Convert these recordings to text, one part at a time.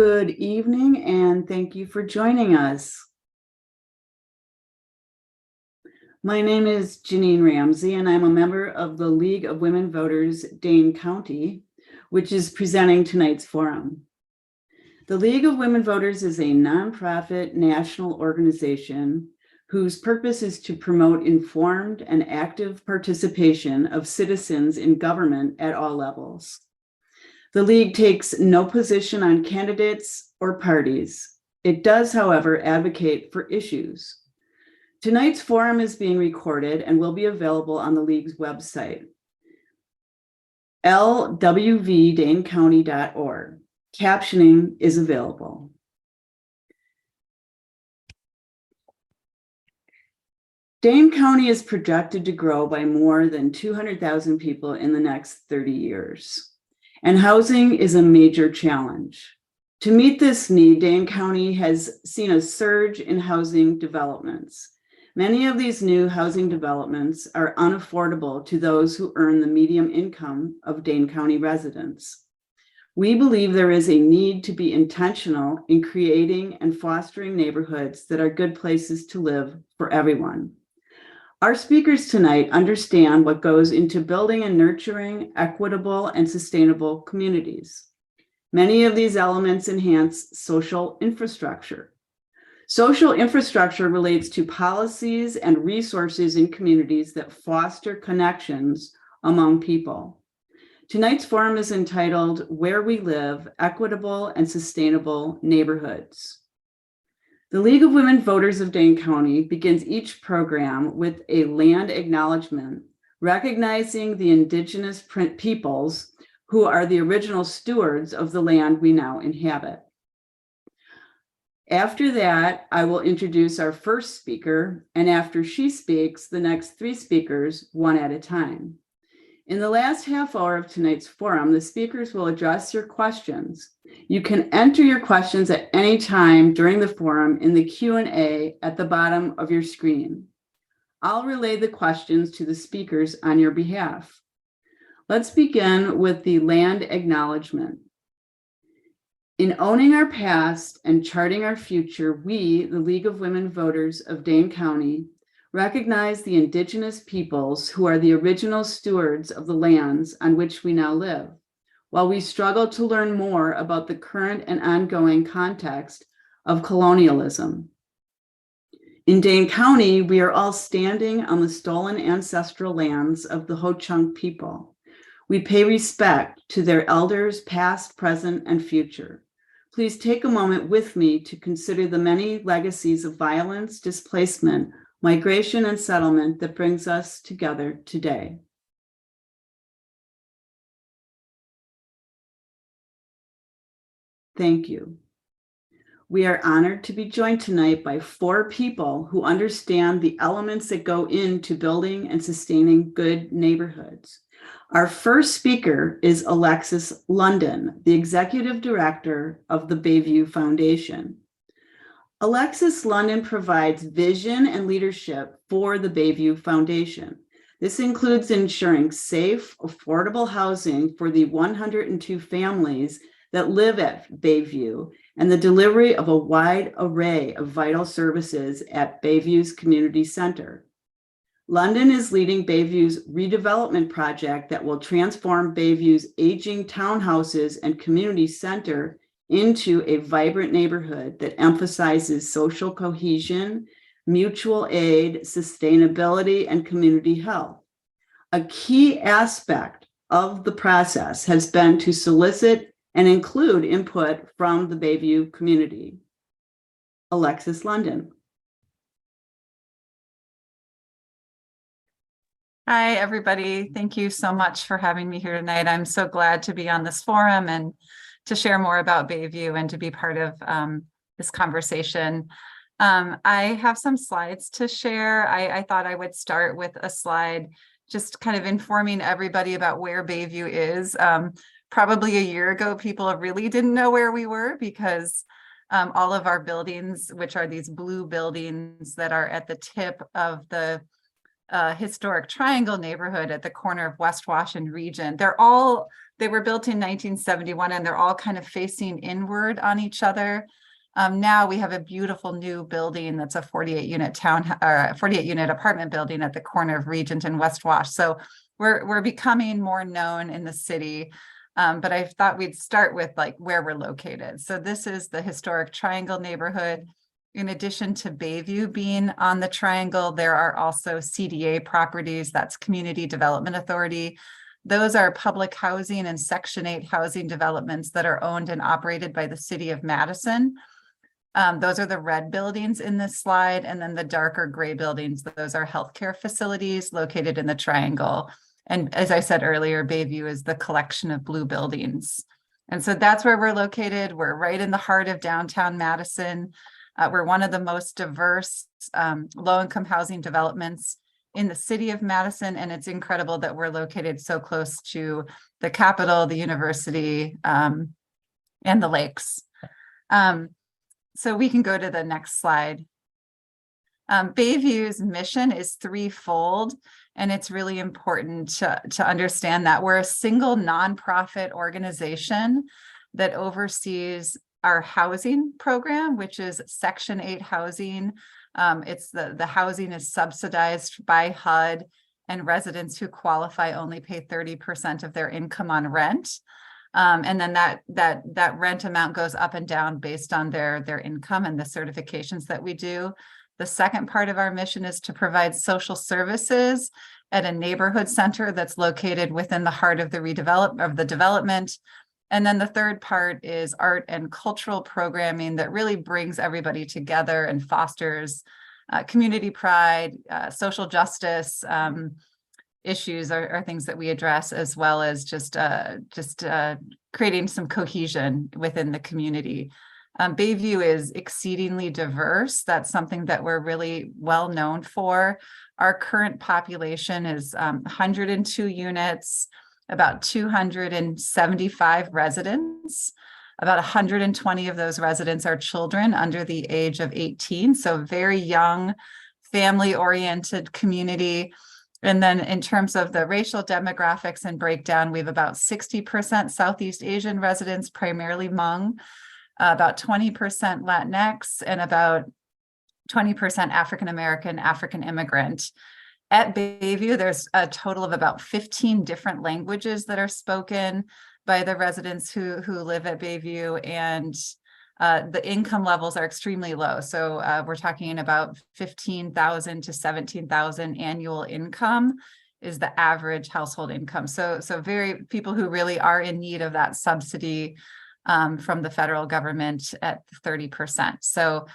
Good evening, and thank you for joining us. My name is Jeannine Ramsey, and I'm a member of the League of Women Voters Dane County, which is presenting tonight's forum. The League of Women Voters is a nonprofit national organization whose purpose is to promote informed and active participation of citizens in government at all levels. The League takes no position on candidates or parties. It does, however, advocate for issues. Tonight's forum is being recorded and will be available on the League's website, LWVDaneCounty.org. Captioning is available. Dane County is projected to grow by more than 200,000 people in the next 30 years, and housing is a major challenge. To meet this need, Dane County has seen a surge in housing developments. Many of these new housing developments are unaffordable to those who earn the median income of Dane County residents. We believe there is a need to be intentional in creating and fostering neighborhoods that are good places to live for everyone. Our speakers tonight understand what goes into building and nurturing equitable and sustainable communities. Many of these elements enhance social infrastructure. Social infrastructure relates to policies and resources in communities that foster connections among people. Tonight's forum is entitled Where We Live, Equitable and Sustainable Neighborhoods. The League of Women Voters of Dane County begins each program with a land acknowledgement, recognizing the indigenous peoples who are the original stewards of the land we now inhabit. After that, I will introduce our first speaker, and after she speaks, the next three speakers, one at a time. In the last half hour of tonight's forum, the speakers will address your questions. You can enter your questions at any time during the forum in the Q&A at the bottom of your screen. I'll relay the questions to the speakers on your behalf. Let's begin with the land acknowledgement. In owning our past and charting our future, we, the League of Women Voters of Dane County, recognize the indigenous peoples who are the original stewards of the lands on which we now live, while we struggle to learn more about the current and ongoing context of colonialism. In Dane County, we are all standing on the stolen ancestral lands of the Ho-Chunk people. We pay respect to their elders, past, present, and future. Please take a moment with me to consider the many legacies of violence, displacement, migration, and settlement that brings us together today. Thank you. We are honored to be joined tonight by four people who understand the elements that go into building and sustaining good neighborhoods. Our first speaker is Alexis London, the Executive Director of the Bayview Foundation. Alexis London provides vision and leadership for the Bayview Foundation. This includes ensuring safe, affordable housing for the 102 families that live at Bayview and the delivery of a wide array of vital services at Bayview's Community Center. London is leading Bayview's redevelopment project that will transform Bayview's aging townhouses and community center into a vibrant neighborhood that emphasizes social cohesion, mutual aid, sustainability, and community health. A key aspect of the process has been to solicit and include input from the Bayview community. Alexis London. Hi, everybody. Thank you so much for having me here tonight. I'm so glad to be on this forum and to share more about Bayview and to be part of this conversation. I have some slides to share. I thought I would start with a slide just kind of informing everybody about where Bayview is. Probably a year ago, people really didn't know where we were because all of our buildings, which are these blue buildings that are at the tip of the historic triangle neighborhood at the corner of West Wash and Regent. They were built in 1971, and they're all kind of facing inward on each other. Now we have a beautiful new building that's a 48-unit 48-unit apartment building at the corner of Regent and West Wash. So we're becoming more known in the city. But I thought we'd start with like where we're located. So this is the historic triangle neighborhood. In addition to Bayview being on the triangle, there are also CDA properties, that's Community Development Authority. Those are public housing and Section 8 housing developments that are owned and operated by the city of Madison. Those are the red buildings in this slide, and then the darker gray buildings, those are healthcare facilities located in the triangle. And as I said earlier, Bayview is the collection of blue buildings. And so that's where we're located. We're right in the heart of downtown Madison. We're one of the most diverse low-income housing developments in the city of Madison, and it's incredible that we're located so close to the Capitol, the university, and the lakes. So we can go to the next slide. Bayview's mission is threefold, and it's really important to understand that we're a single nonprofit organization that oversees our housing program, which is Section 8 housing. It's the housing is subsidized by HUD, and residents who qualify only pay 30% of their income on rent. And then that rent amount goes up and down based on their income and the certifications that we do. The second part of our mission is to provide social services at a neighborhood center that's located within the heart of the development. And then the third part is art and cultural programming that really brings everybody together and fosters community pride, social justice issues are things that we address, as well as just creating some cohesion within the community. Bayview is exceedingly diverse. That's something that we're really well known for. Our current population is 102 units, about 275 residents. About 120 of those residents are children under the age of 18, so very young, family-oriented community. And then in terms of the racial demographics and breakdown, we have about 60% Southeast Asian residents, primarily Hmong, about 20% Latinx, and about 20% African-American, African immigrant. At Bayview, there's a total of about 15 different languages that are spoken by the residents who live at Bayview, and the income levels are extremely low. So we're talking about $15,000 to $17,000 annual income is the average household income. So very people who really are in need of that subsidy from the federal government at 30%. So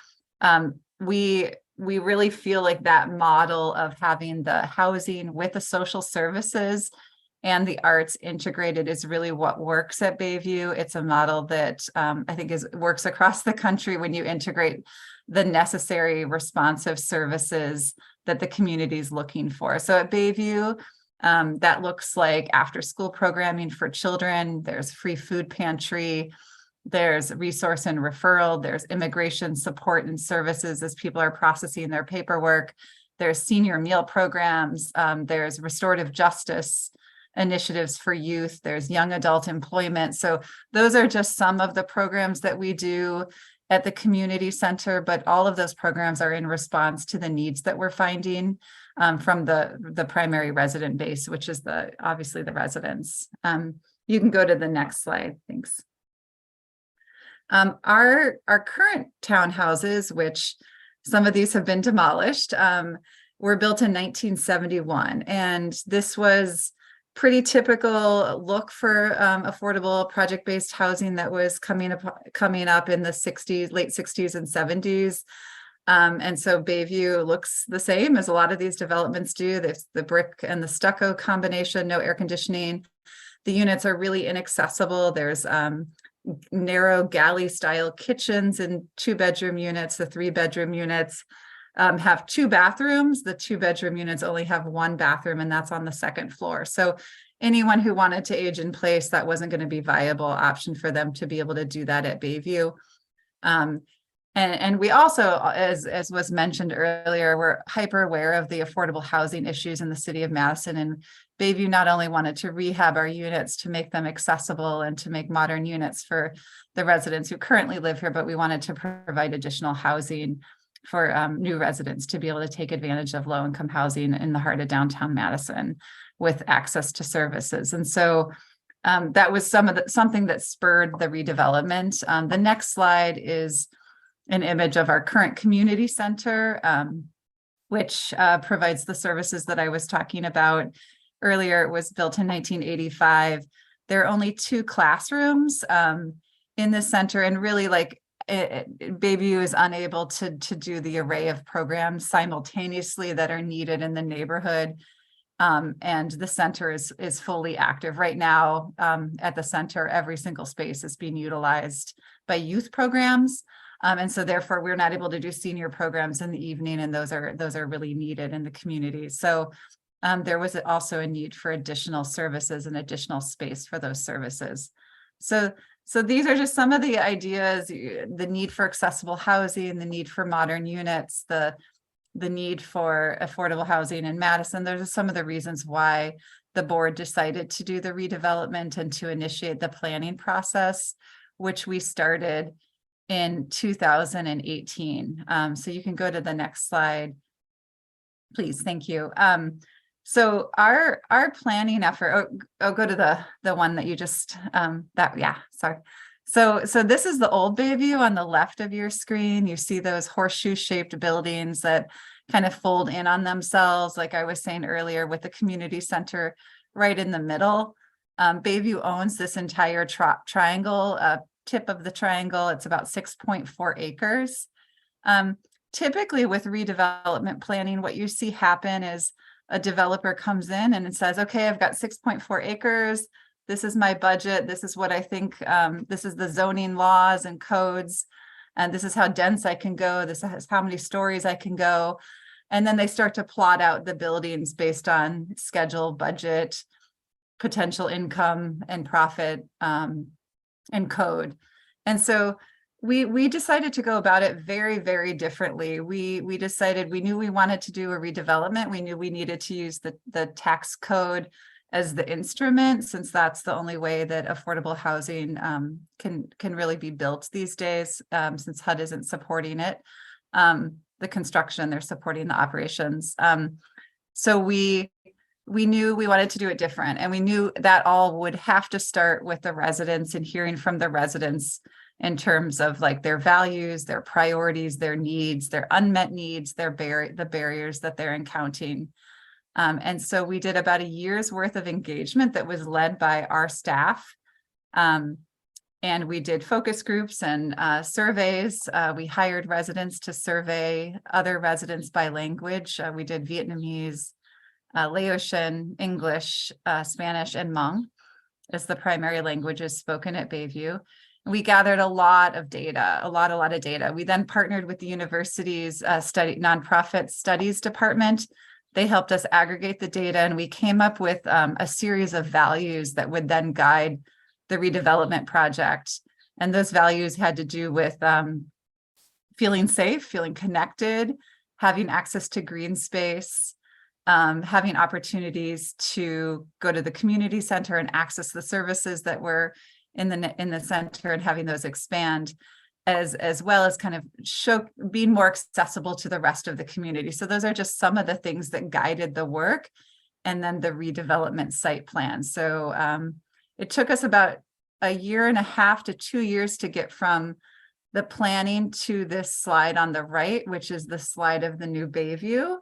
we really feel like that model of having the housing with the social services and the arts integrated is really what works at Bayview. It's a model that I think works across the country when you integrate the necessary responsive services that the community is looking for. So at Bayview, that looks like after-school programming for children. There's free food pantry. There's resource and referral. There's immigration support and services as people are processing their paperwork. There's senior meal programs. There's restorative justice initiatives for youth. There's young adult employment. So those are just some of the programs that we do at the community center, but all of those programs are in response to the needs that we're finding from the primary resident base, which is obviously the residents. You can go to the next slide. Thanks. Our current townhouses, which some of these have been demolished, were built in 1971, and this was pretty typical look for affordable project-based housing that was coming up in the late 60s and 70s. And so Bayview looks the same as a lot of these developments do. There's the brick and the stucco combination, no air conditioning. The units are really inaccessible. There's narrow galley style kitchens in 2-bedroom units. The 3-bedroom units have 2 bathrooms. The 2-bedroom units only have 1 bathroom, and that's on the 2nd floor. So anyone who wanted to age in place, that wasn't going to be a viable option for them to be able to do that at Bayview. And we also, as was mentioned earlier, we're hyper aware of the affordable housing issues in the city of Madison. And Bayview not only wanted to rehab our units to make them accessible and to make modern units for the residents who currently live here, but we wanted to provide additional housing for new residents to be able to take advantage of low-income housing in the heart of downtown Madison with access to services. And so that was something that spurred the redevelopment. The next slide is an image of our current community center, which provides the services that I was talking about earlier. It was built in 1985. There are only 2 classrooms in this center, and really, like, Bayview is unable to do the array of programs simultaneously that are needed in the neighborhood. And the center is fully active right now. At the center, every single space is being utilized by youth programs. And so therefore we're not able to do senior programs in the evening, and those are really needed in the community. So there was also a need for additional services and additional space for those services. So these are just some of the ideas: the need for accessible housing, the need for modern units, the need for affordable housing in Madison. Those are some of the reasons why the board decided to do the redevelopment and to initiate the planning process, which we started in 2018. So you can go to the next slide, please. Thank you. So our planning effort, go to the one that you just, sorry. So this is the old Bayview on the left of your screen. You see those horseshoe shaped buildings that kind of fold in on themselves, like I was saying earlier, with the community center right in the middle. Bayview owns this entire triangle, tip of the triangle. It's about 6.4 acres. Typically with redevelopment planning, what you see happen is a developer comes in and it says, okay, I've got 6.4 acres. This is my budget. This is what I think, this is the zoning laws and codes. And this is how dense I can go. This is how many stories I can go. And then they start to plot out the buildings based on schedule, budget, potential income and profit, and code. And so we decided to go about it very, very differently. We decided, we knew we wanted to do a redevelopment. We knew we needed to use the tax code as the instrument, since that's the only way that affordable housing can really be built these days, since HUD isn't supporting it. The construction, they're supporting the operations. So we knew we wanted to do it different, and we knew that all would have to start with the residents and hearing from the residents in terms of like their values, their priorities, their needs, their unmet needs, the barriers that they're encountering. And so we did about a year's worth of engagement that was led by our staff. And we did focus groups and surveys. We hired residents to survey other residents by language. We did Vietnamese, Laotian, English, Spanish, and Hmong as the primary languages spoken at Bayview. We gathered a lot of data, a lot of data. We then partnered with the university's nonprofit studies department. They helped us aggregate the data, and we came up with a series of values that would then guide the redevelopment project. And those values had to do with feeling safe, feeling connected, having access to green space, having opportunities to go to the community center and access the services that were in the center, and having those expand, as well as kind of being more accessible to the rest of the community. So those are just some of the things that guided the work, and then the redevelopment site plan. So it took us about 1.5 to 2 years to get from the planning to this slide on the right, which is the slide of the new Bayview.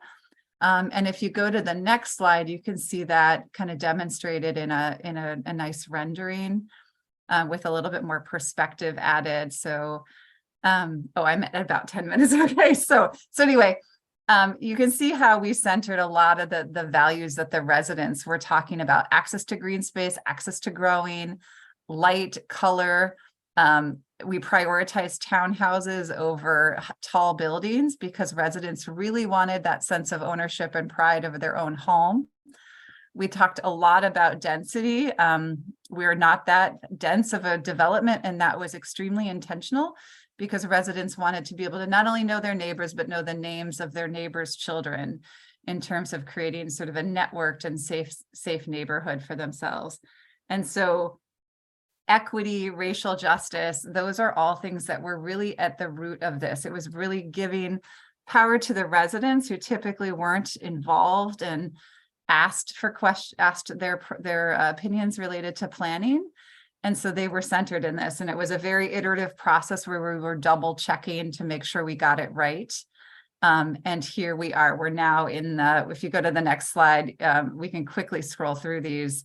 And if you go to the next slide, you can see that kind of demonstrated in a nice rendering with a little bit more perspective added. So, I'm at about 10 minutes. Okay, so anyway, you can see how we centered a lot of the values that the residents were talking about: access to green space, access to growing, light, color. We prioritized townhouses over tall buildings because residents really wanted that sense of ownership and pride over their own home. We talked a lot about density. We're not that dense of a development, and that was extremely intentional because residents wanted to be able to not only know their neighbors, but know the names of their neighbors' children in terms of creating sort of a networked and safe neighborhood for themselves. And so equity, racial justice, those are all things that were really at the root of this. It was really giving power to the residents who typically weren't involved and asked their opinions related to planning. And so they were centered in this. And it was a very iterative process where we were double checking to make sure we got it right. And here we are. We're now in the, if you go to the next slide, we can quickly scroll through these.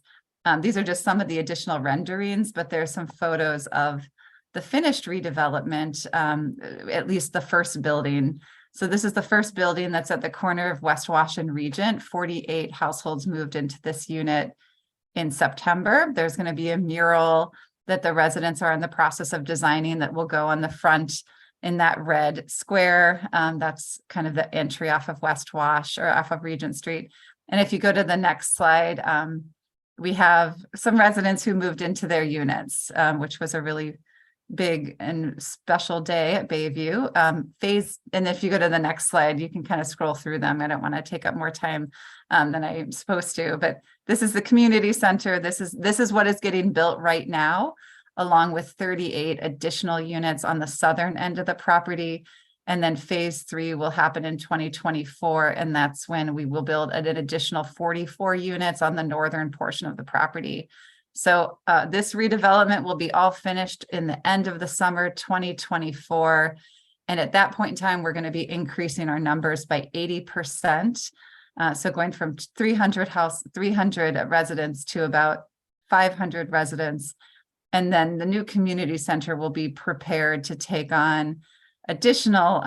These are just some of the additional renderings, but there's some photos of the finished redevelopment, at least the first building. So this is the first building that's at the corner of West Wash and Regent. 48 households moved into this unit in September. There's going to be a mural that the residents are in the process of designing that will go on the front in that red square. That's kind of the entry off of West Wash or off of Regent Street. And if you go to the next slide, we have some residents who moved into their units, which was a really big and special day at Bayview. And if you go to the next slide, you can kind of scroll through them. I don't want to take up more time than I'm supposed to, but this is the community center. This is what is getting built right now, along with 38 additional units on the southern end of the property. And then phase 3 will happen in 2024. And that's when we will build an additional 44 units on the northern portion of the property. So this redevelopment will be all finished in the end of the summer 2024. And at that point in time, we're going to be increasing our numbers by 80%. So going from 300 residents to about 500 residents. And then the new community center will be prepared to take on additional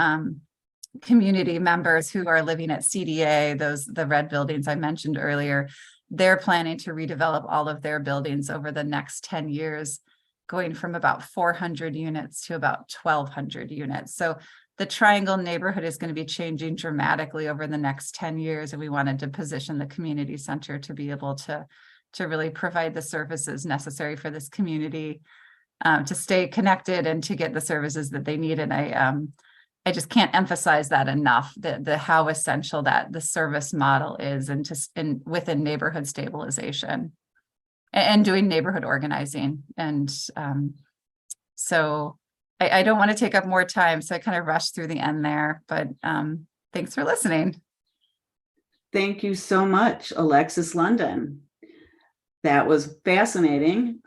community members who are living at CDA, the red buildings I mentioned earlier. They're planning to redevelop all of their buildings over the next 10 years, going from about 400 units to about 1,200 units. So the Triangle neighborhood is going to be changing dramatically over the next 10 years. And we wanted to position the community center to be able to really provide the services necessary for this community to stay connected and to get the services that they need. And I just can't emphasize that enough, the how essential that the service model is within neighborhood stabilization and doing neighborhood organizing. And so I don't want to take up more time, so I kind of rushed through the end there, but thanks for listening. Thank you so much, Alexis London. That was fascinating.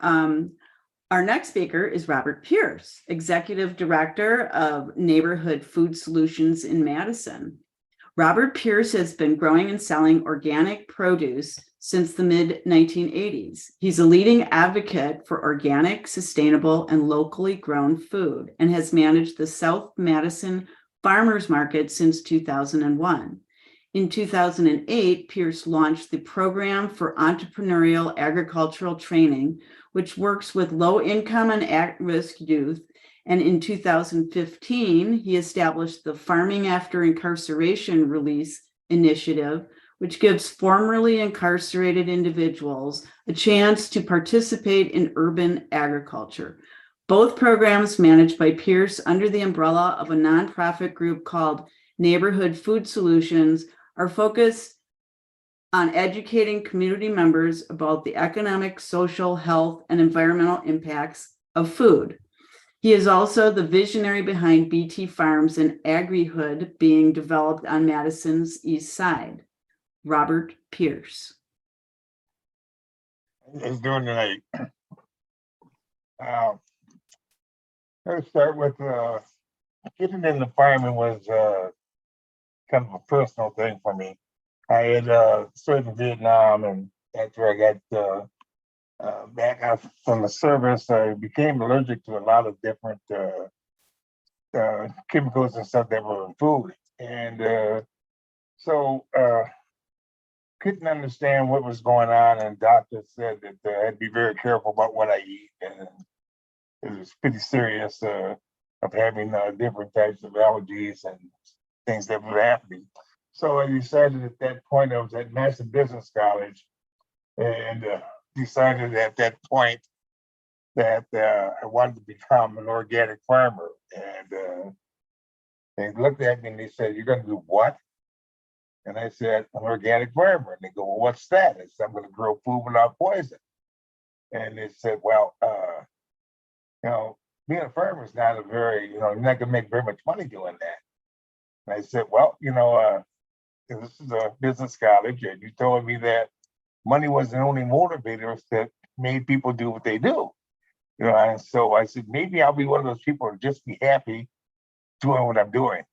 Our next speaker is Robert Pierce, Executive Director of Neighborhood Food Solutions in Madison. Robert Pierce has been growing and selling organic produce since the mid-1980s. He's a leading advocate for organic, sustainable, and locally grown food and has managed the South Madison Farmers Market since 2001. In 2008, Pierce launched the Program for Entrepreneurial Agricultural Training, which works with low-income and at-risk youth. And in 2015, he established the Farming After Incarceration Release Initiative, which gives formerly incarcerated individuals a chance to participate in urban agriculture. Both programs, managed by Pierce under the umbrella of a nonprofit group called Neighborhood Food Solutions, are focused on educating community members about the economic, social, health, and environmental impacts of food. He is also the visionary behind BT Farms and Agrihood being developed on Madison's East Side. Robert Pierce. It's doing tonight. Let's start with getting into farming was kind of a personal thing for me. I had served in Vietnam, and that's where I got back out from the service. I became allergic to a lot of different chemicals and stuff that were in food, and so couldn't understand what was going on. And doctors said that I had to be very careful about what I eat, and it was pretty serious of having different types of allergies and things that were happening. So I decided at that point, I was at Madison Business College, and decided at that point that I wanted to become an organic farmer. And they looked at me and they said, "You're going to do what?" And I said, "An organic farmer." And they go, "Well, what's that?" I said, "I'm going to grow food without poison." And they said, "Well, you know, being a farmer is not a very, you're not going to make very much money doing that." And I said, "Well, this is a business college, and you told me that money was the only motivator that made people do what they do." And so I said, maybe I'll be one of those people who just be happy doing what I'm doing.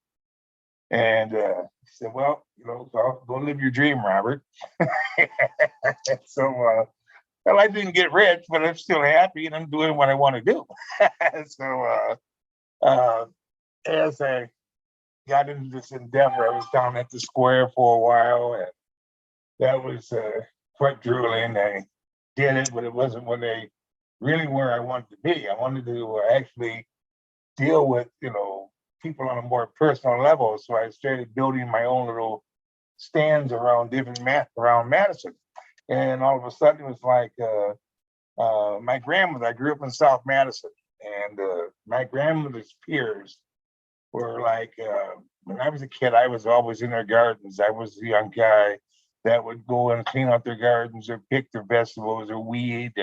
And he said, "Well, go live your dream, Robert." So, well, I didn't get rich, but I'm still happy and I'm doing what I want to do. So, as I got into this endeavor, I was down at the square for a while, and that was quite drooling. I did it, but it wasn't really where I wanted to be. I wanted to actually deal with, people on a more personal level. So I started building my own little stands around around Madison. And all of a sudden it was like my grandmother, I grew up in South Madison, and my grandmother's peers were like, when I was a kid, I was always in their gardens. I was the young guy that would go and clean out their gardens or pick their vegetables or weed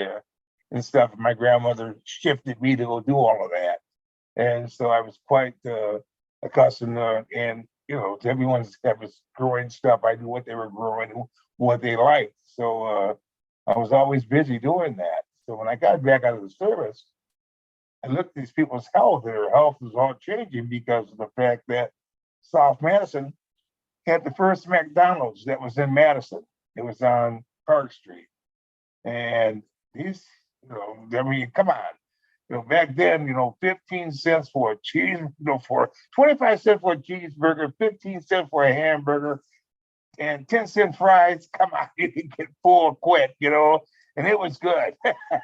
and stuff. My grandmother shifted me to go do all of that. And so I was quite accustomed and to everyone's that was growing stuff. I knew what they were growing, what they liked. So I was always busy doing that. So when I got back out of the service, I looked at these people's health, and their health was all changing because of the fact that South Madison had the first McDonald's that was in Madison. It was on Park Street. And these, come on. Back then, 15 cents for a cheese, for 25 cents for a cheeseburger, 15 cents for a hamburger, and 10-cent fries. Come on, you can get full quick, and it was good.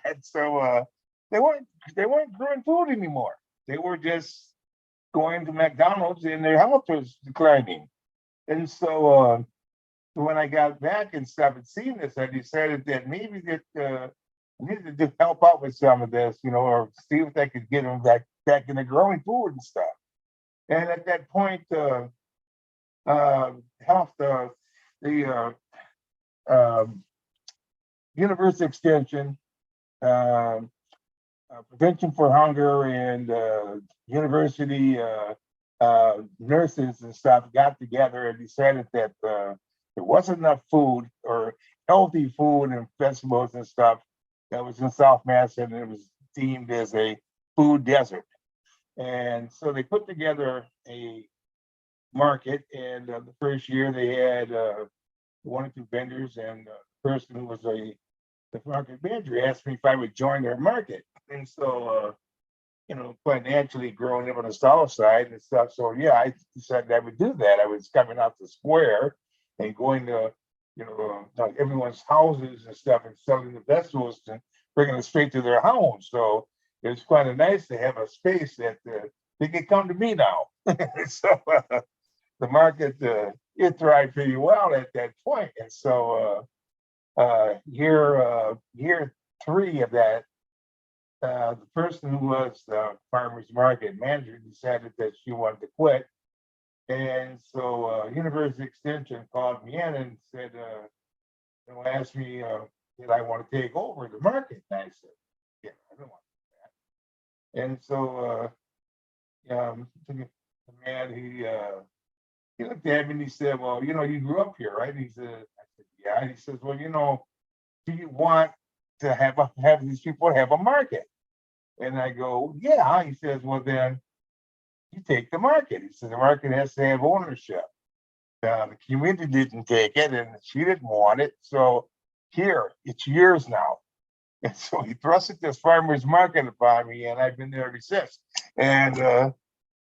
And so they weren't growing food anymore. They were just going to McDonald's, and their health was declining. And so when I got back and stuff and seen this, I decided that maybe that I needed to help out with some of this, or see if I could get them back into growing food and stuff. And at that point, University Extension, Prevention for Hunger, and university nurses and stuff got together and decided that there wasn't enough food or healthy food and vegetables and stuff that was in South Madison, and it was deemed as a food desert. And so they put together a market, and the first year they had one or two vendors, and the person who was the market manager asked me if I would join their market. And so, quite naturally growing up on the south side and stuff. So yeah, I decided I would do that. I was coming out the square and going to everyone's houses and stuff and selling the vegetables and bringing them straight to their homes. So it's quite nice to have a space that they can come to me now. So the market, it thrived pretty well at that point. And so year 3 of that, the person who was the farmer's market manager decided that she wanted to quit. And so University Extension called me in and said, asked me did I want to take over the market. And I said, yeah, I don't want to do that. And so the man, he looked at me and he said, well, you grew up here, right? And I said, yeah. And he says, well, do you want to have these people have a market? And I go, yeah. He says, well, then you take the market. He said, the market has to have ownership. The community didn't take it, and she didn't want it. So here, it's yours now. And so he thrusted this farmer's market upon me, and I've been there ever since. And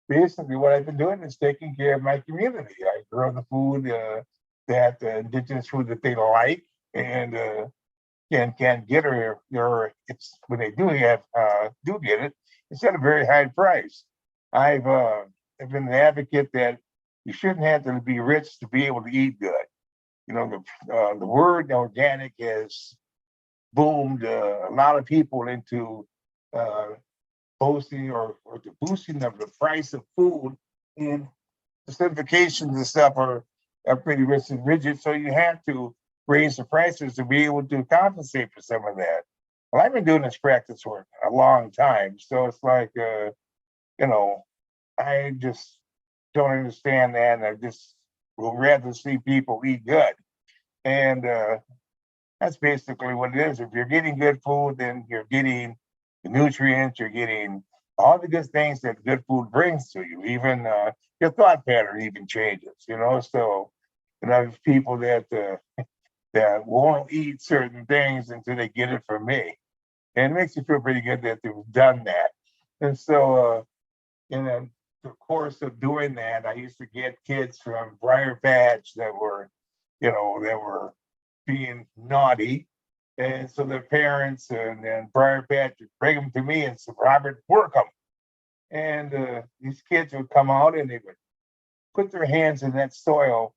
basically what I've been doing is taking care of my community. I grow the food, that indigenous food that they like, and can get or it's when they do get it, it's at a very high price. I've been an advocate that you shouldn't have to be rich to be able to eat good. The word organic has boomed a lot of people into boosting or the boosting of the price of food, and the certifications and stuff are pretty rigid. So you have to raise the prices to be able to compensate for some of that. Well, I've been doing this practice work a long time, so it's like, I just don't understand that. And I just would rather see people eat good. And that's basically what it is. If you're getting good food, then you're getting the nutrients, you're getting all the good things that good food brings to you. Even your thought pattern even changes, So, there's people that that won't eat certain things until they get it from me. And it makes you feel pretty good that they've done that. And so, in the course of doing that, I used to get kids from Briar Patch that were, that were being naughty. And so their parents and Briar Patch would bring them to me and say, Robert, work them. And these kids would come out and they would put their hands in that soil.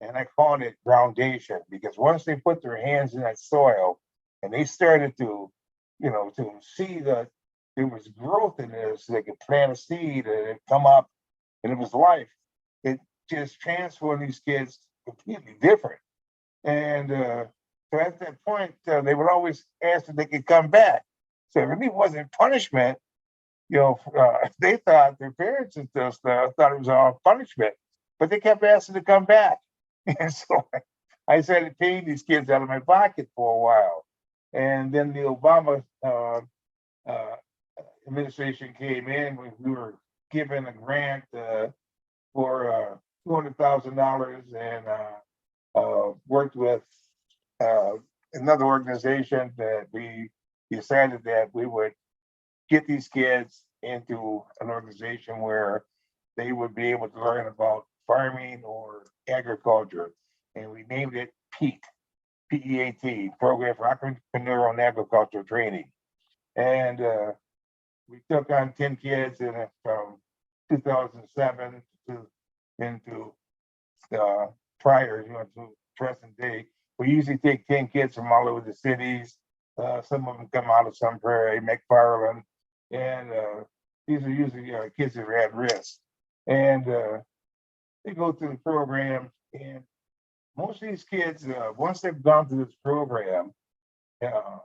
And I called it groundation, because once they put their hands in that soil and they started to, to see that there was growth in this, they could plant a seed and it come up and it was life. It just transformed these kids completely different. And so at that point, they would always ask if they could come back. So it really wasn't punishment. They thought their parents and stuff thought it was all punishment, but they kept asking to come back. And so I started paying these kids out of my pocket for a while. And then the Obama administration came in. We were given a grant for $200,000 and worked with another organization that we decided that we would get these kids into an organization where they would be able to learn about farming or agriculture. And we named it PEAT, P-E-A-T, Program for Entrepreneurial and Agricultural Training. And we took on 10 kids from 2007 into prior, to present day. We usually take 10 kids from all over the cities. Some of them come out of Sun Prairie, McFarland, and these are usually kids that are at risk. And they go through the program, and most of these kids, once they've gone through this program, I've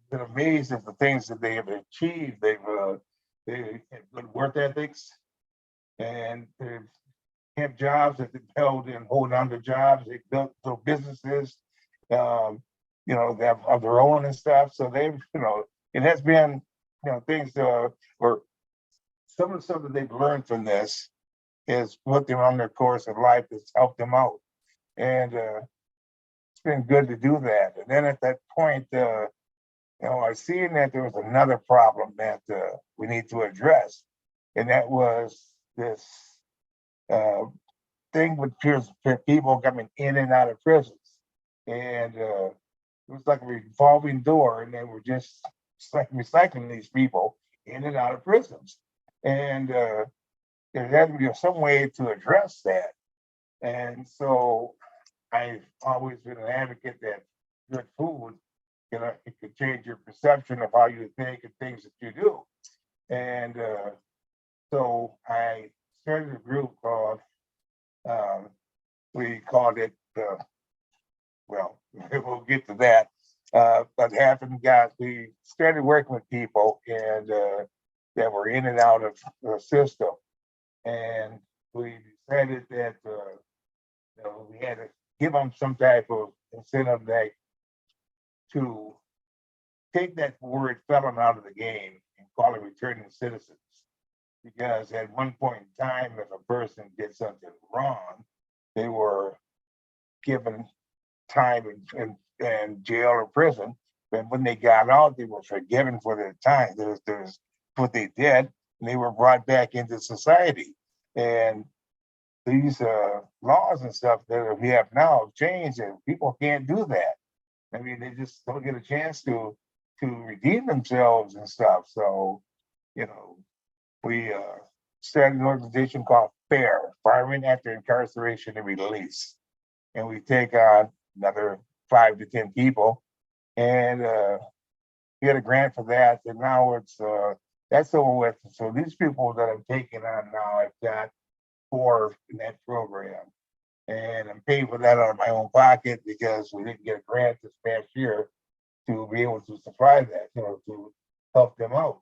been amazed at the things that they have achieved. They have good work ethics, and they have jobs that they've held and hold on to jobs. They built businesses, they have of their own and stuff. So they've, it has been, things or some of the stuff that they've learned from this is put them on their course of life that's helped them out. And it's been good to do that. And then at that point, I seen that there was another problem that we need to address. And that was this thing with people coming in and out of prisons. And it was like a revolving door, and they were just recycling these people in and out of prisons. And there had to be some way to address that. And so I've always been an advocate that good food, it could change your perception of how you think and things that you do. And so I started a group called, we called it, well, we'll get to that. But we started working with people and that were in and out of the system. And we decided that we had to give them some type of incentive to take that word felon out of the game and call it returning citizens. Because at one point in time, if a person did something wrong, they were given time in jail or prison. But when they got out, they were forgiven for their time. There's what they did, and they were brought back into society. And these laws and stuff that we have now have changed, and people can't do that. I mean, they just don't get a chance to redeem themselves and stuff. So, we started an organization called FAIR, Firing After Incarceration and Release. And we take on another 5 to 10 people. And we had a grant for that, and now it's that's over with. So these people that I'm taking on now, I've got 4 in that program, and I'm paying for that out of my own pocket because we didn't get a grant this past year to be able to supply that, to help them out.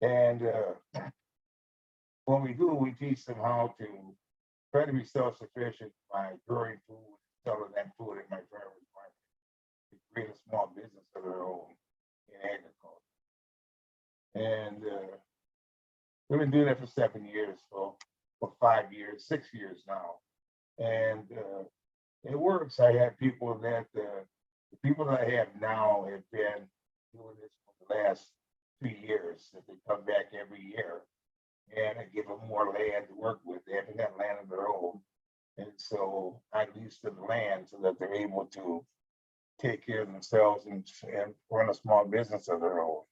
And when we do, we teach them how to try to be self-sufficient by growing food, selling that food at my farmer's market, to create a small business of their own in agriculture. And we've been doing that for 7 years, so for 5 years, 6 years now. And it works. I have people that, the people that I have now have been doing this for the last 2 years, that they come back every year. And I give them more land to work with. They haven't got land of their own. And so I lease them land so that they're able to take care of themselves and run a small business of their own.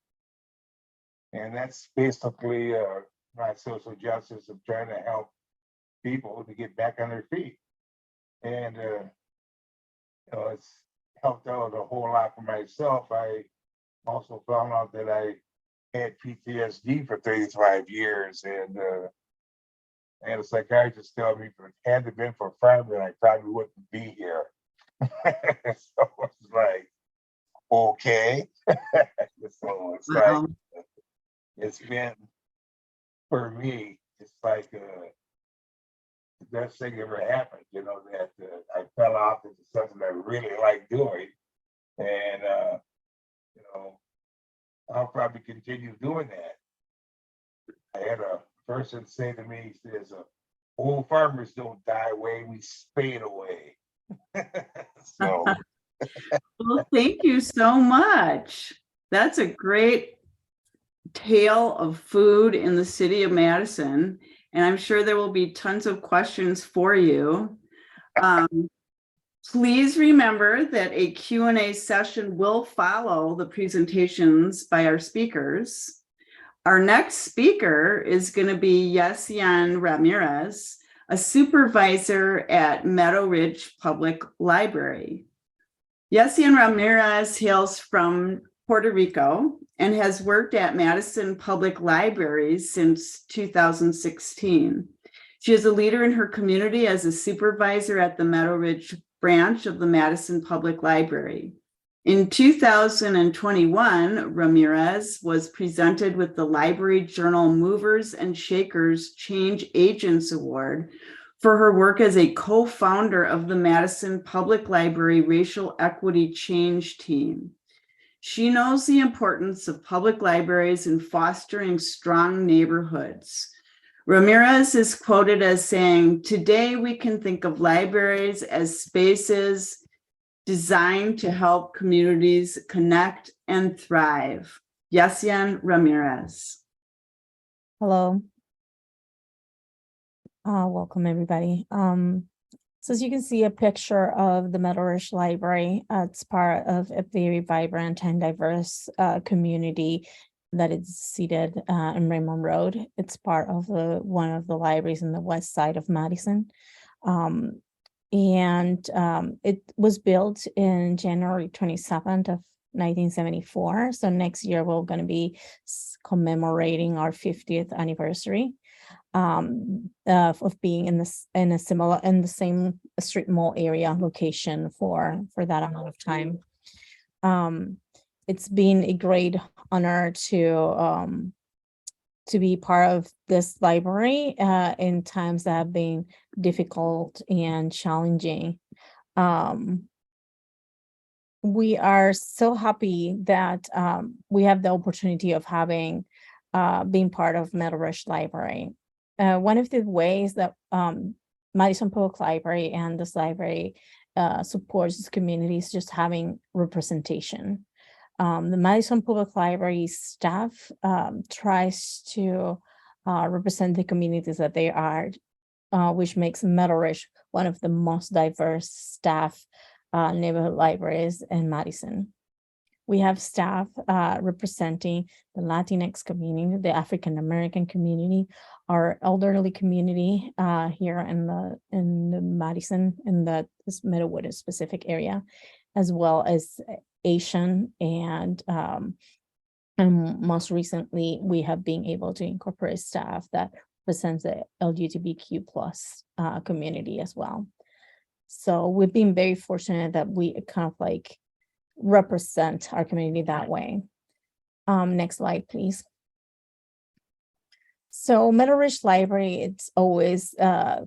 And that's basically my social justice of trying to help people to get back on their feet. And it's helped out a whole lot for myself. I also found out that I had PTSD for 35 years, and I had a psychiatrist tell me if it hadn't been for farming, I probably wouldn't be here. So it's like, okay. So it's Wow. like, it's been, for me, it's like the best thing ever happened, that I fell off into something I really like doing. And, I'll probably continue doing that. I had a person say to me, he says, old farmers don't die away, we spade away. So, Well, thank you so much. That's a great tale of food in the city of Madison. And I'm sure there will be tons of questions for you. Please remember that a Q&A session will follow the presentations by our speakers. Our next speaker is going to be Yesianne Ramírez, a supervisor at Meadowridge Public Library. Yesianne Ramírez hails from Puerto Rico and has worked at Madison Public Libraries since 2016. She is a leader in her community as a supervisor at the Meadowridge branch of the Madison Public Library. In 2021, Ramirez was presented with the Library Journal Movers and Shakers Change Agents Award for her work as a co-founder of the Madison Public Library Racial Equity Change Team. She knows the importance of public libraries in fostering strong neighborhoods. Ramirez is quoted as saying, "Today we can think of libraries as spaces designed to help communities connect and thrive." Yesianne Ramírez. Hello. Welcome everybody. So as you can see a picture of the Meadowridge Library, it's part of a very vibrant and diverse community that is seated in Raymond Road. It's part of one of the libraries in the west side of Madison. It was built in January 27th of 1974. So next year we're going to be commemorating our 50th anniversary of being in the same street mall area location for that amount of time. It's been a great honor to be part of this library in times that have been difficult and challenging. We are so happy that we have the opportunity of having being part of Meadowridge Library. One of the ways that Madison Public Library and this library supports this community is just having representation. The Madison Public Library staff tries to represent the communities that they are, which makes Meadowridge one of the most diverse staff neighborhood libraries in Madison. We have staff representing the Latinx community, the African American community, our elderly community here in the Madison, in the Meadowwood specific area, as well as Asian and And most recently, we have been able to incorporate staff that represents the LGBTQ plus community as well. So we've been very fortunate that we kind of like represent our community that way. Next slide, please. So Meadowridge Library, it's always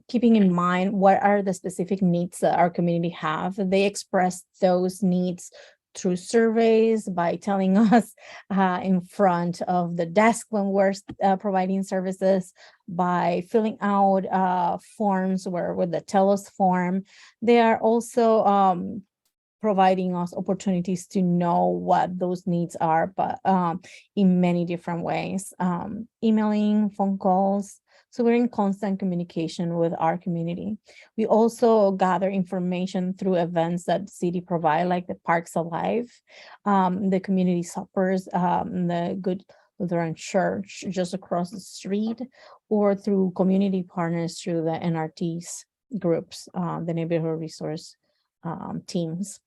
keeping in mind what are the specific needs that our community have. They express those needs through surveys, by telling us in front of the desk when we're providing services, by filling out forms with the Tell Us form. They are also providing us opportunities to know what those needs are, but in many different ways, emailing, phone calls. So we're in constant communication with our community. We also gather information through events that the city provide, like the Parks Alive, the community suppers, the Good Lutheran Church just across the street, or through community partners through the NRTs groups, the neighborhood resource teams.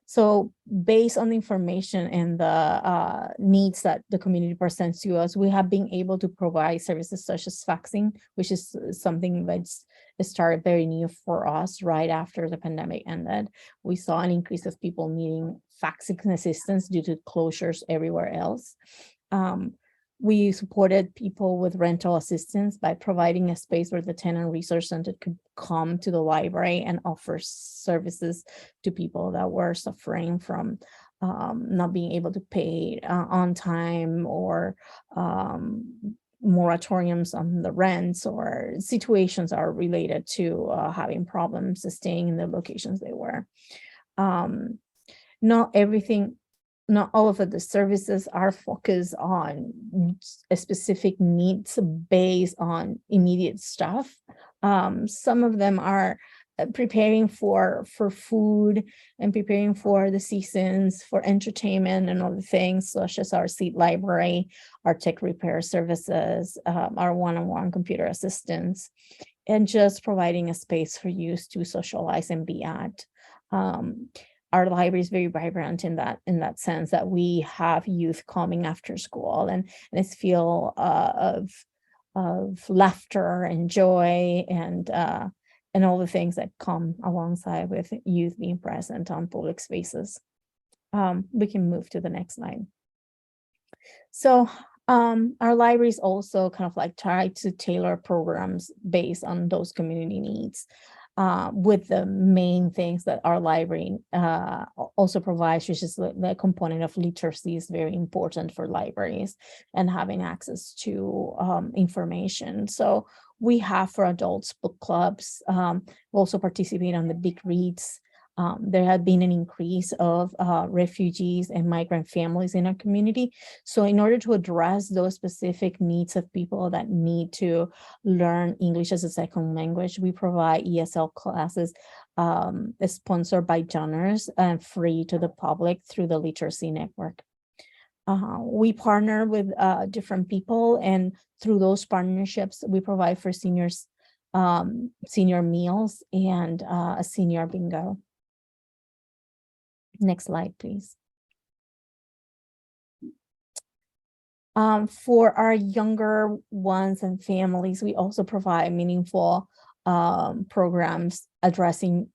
So based on the information and the needs that the community presents to us, we have been able to provide services such as faxing, which is something that's started very new for us right after the pandemic ended. We saw an increase of people needing faxing assistance due to closures everywhere else. We supported people with rental assistance by providing a space where the tenant resource center could come to the library and offer services to people that were suffering from not being able to pay on time, or moratoriums on the rents, or situations are related to having problems staying in the locations they were. Not all of the services are focused on a specific needs based on immediate stuff. Some of them are preparing for food and preparing for the seasons, for entertainment and other things, such as our seat library, our tech repair services, our one-on-one computer assistance, and just providing a space for youth to socialize and be at. Our library is very vibrant in that sense, that we have youth coming after school, and it's feel of laughter and joy and all the things that come alongside with youth being present on public spaces. We can move to the next slide. So our libraries also kind of like try to tailor programs based on those community needs. With the main things that our library also provides, which is the component of literacy is very important for libraries, and having access to information. So we have for adults book clubs, we also participate on the big reads. There had been an increase of refugees and migrant families in our community. So in order to address those specific needs of people that need to learn English as a second language, we provide ESL classes sponsored by donors and free to the public through the Literacy Network. We partner with different people, and through those partnerships, we provide for seniors senior meals and a senior bingo. Next slide, please. For our younger ones and families, we also provide meaningful programs addressing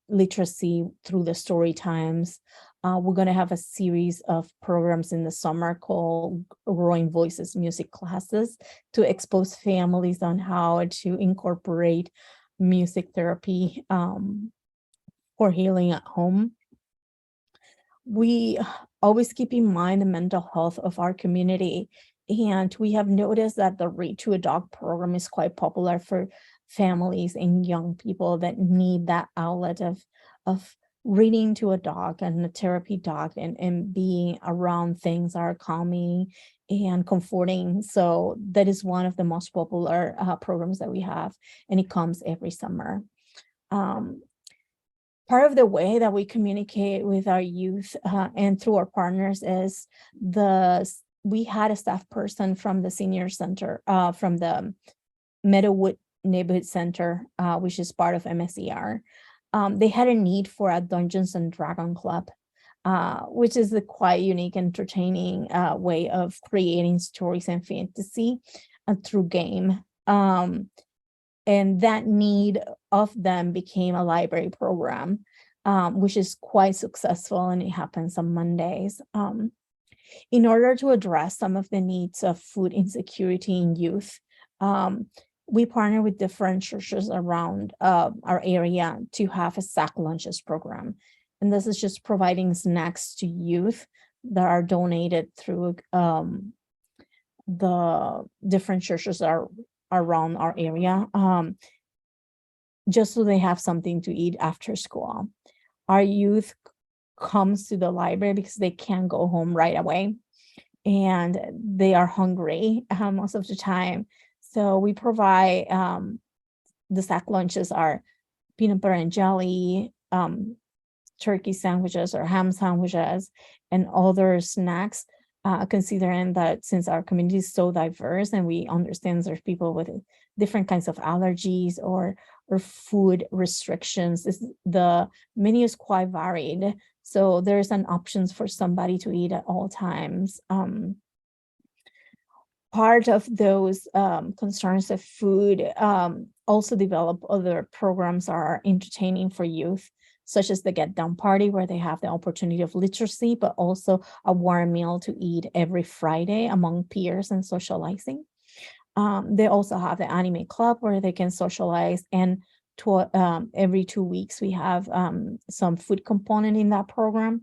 literacy through the story times. We're going to have a series of programs in the summer called Growing Voices music classes to expose families on how to incorporate music therapy for healing at home. We always keep in mind the mental health of our community, and we have noticed that the Read to a Dog program is quite popular for families and young people that need that outlet of reading to a dog and a therapy dog, and being around things that are calming and comforting. So that is one of the most popular programs that we have, and it comes every summer. Part of the way that we communicate with our youth and through our partners is we had a staff person from the senior center, from the Meadowwood Neighborhood Center, which is part of MSER. They had a need for a Dungeons and Dragon club. which is a quite unique, entertaining way of creating stories and fantasy through game. And that need of them became a library program, which is quite successful, and it happens on Mondays. In order to address some of the needs of food insecurity in youth, we partner with different churches around our area to have a sack lunches program. And this is just providing snacks to youth that are donated through the different churches are around our area, just so they have something to eat after school. Our youth comes to the library because they can't go home right away, and they are hungry most of the time. So we provide the sack lunches are peanut butter and jelly, turkey sandwiches or ham sandwiches, and other snacks, considering that since our community is so diverse and we understand there's people with different kinds of allergies or food restrictions, the menu is quite varied. So there's an options for somebody to eat at all times. Part of those concerns of food also develop other programs are entertaining for youth, such as the Get Down Party, where they have the opportunity of literacy, but also a warm meal to eat every Friday among peers and socializing. They also have the Anime Club, where they can socialize, and every 2 weeks we have some food component in that program.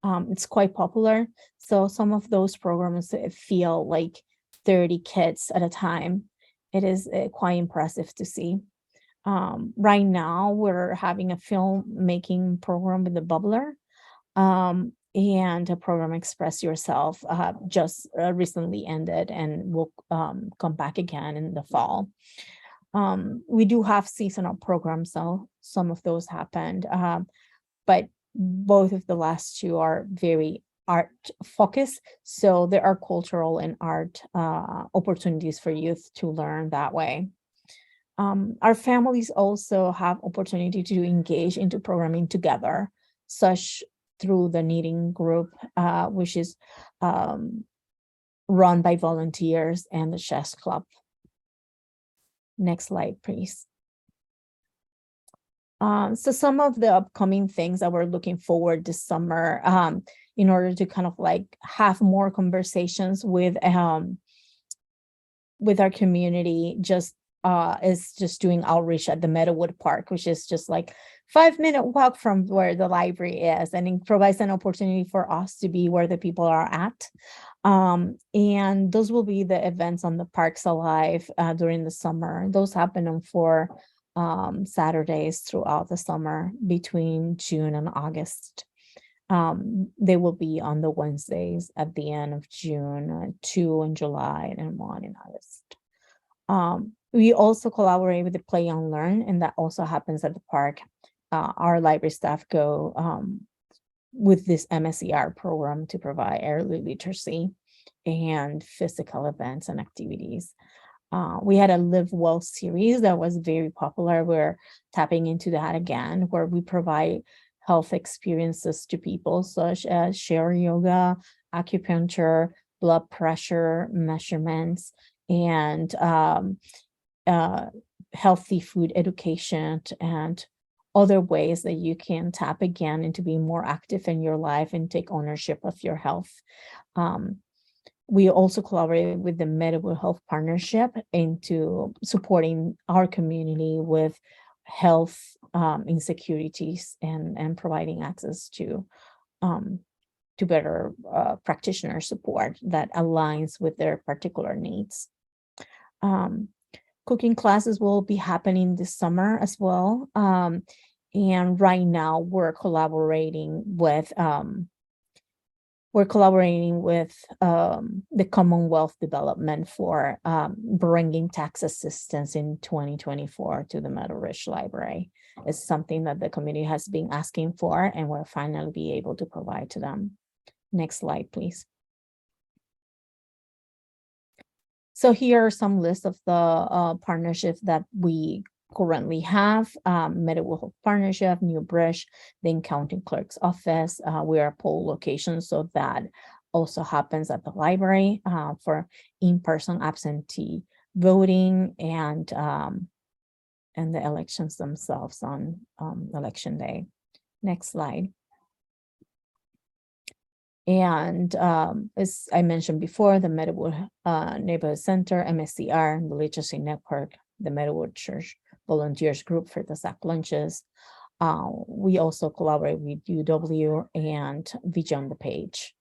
It's quite popular. So some of those programs feel like 30 kids at a time. It is quite impressive to see. Right now, we're having a filmmaking program with the Bubbler, and a program Express Yourself just recently ended and will come back again in the fall. We do have seasonal programs, so some of those happened, but both of the last two are very art focused. So there are cultural and art opportunities for youth to learn that way. Our families also have opportunity to engage into programming together, such through the knitting group, which is run by volunteers, and the chess club. Next slide, please. So some of the upcoming things that we're looking forward this summer, in order to kind of like have more conversations with our community, is just doing outreach at the Meadowwood Park, which is just like 5-minute walk from where the library is, and it provides an opportunity for us to be where the people are at. And those will be the events on the Parks Alive during the summer. Those happen on 4 Saturdays throughout the summer between June and August. They will be on the Wednesdays at the end of June, 2 in July, and 1 in August. We also collaborate with the Play and Learn, and that also happens at the park. Our library staff go with this MSER program to provide early literacy and physical events and activities. We had a Live Well series that was very popular. We're tapping into that again, where we provide health experiences to people, such as share yoga, acupuncture, blood pressure measurements, and healthy food education, and other ways that you can tap again into being more active in your life and take ownership of your health. We also collaborate with the Meadowwood Health Partnership into supporting our community with health insecurities and providing access to better practitioner support that aligns with their particular needs. Cooking classes will be happening this summer as well. And right now we're collaborating with the Commonwealth Development for bringing tax assistance in 2024 to the Meadowridge Library. It's something that the community has been asking for, and we're finally be able to provide to them. Next slide, please. So here are some lists of the partnerships that we currently have Meadowridge Partnership, New Bridge, Dane County Clerk's Office. We are poll locations, so that also happens at the library for in-person absentee voting and the elections themselves on election day. Next slide. And as I mentioned before, the Meadowridge Neighborhood Center, MSCR, the Literacy Network, the Meadowridge Church Volunteers Group for the SAC lunches. We also collaborate with UW and VJ on the Page.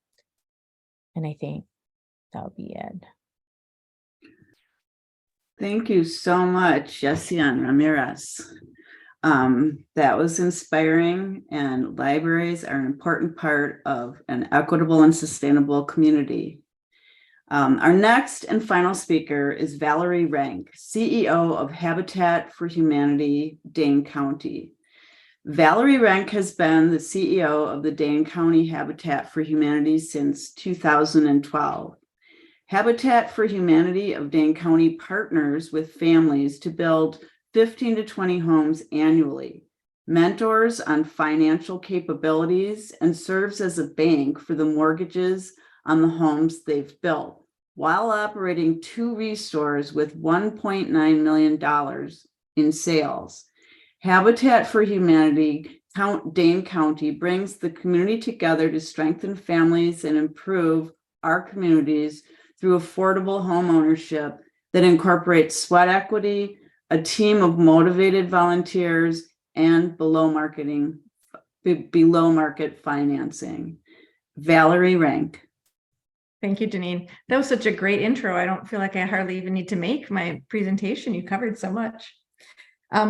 And I think that'll be it. Thank you so much, Yesianne Ramírez. That was inspiring, and libraries are an important part of an equitable and sustainable community. Our next and final speaker is Valerie Renk, CEO of Habitat for Humanity, Dane County. Valerie Renk has been the CEO of the Dane County Habitat for Humanity since 2012. Habitat for Humanity of Dane County partners with families to build 15 to 20 homes annually, mentors on financial capabilities, and serves as a bank for the mortgages on the homes they've built, while operating 2 restores with $1.9 million in sales. Habitat for Humanity Dane County brings the community together to strengthen families and improve our communities through affordable home ownership that incorporates sweat equity, a team of motivated volunteers, and below market financing. Valerie Renk. Thank you, Jeannine. That was such a great intro. I don't feel like I hardly even need to make my presentation. You covered so much.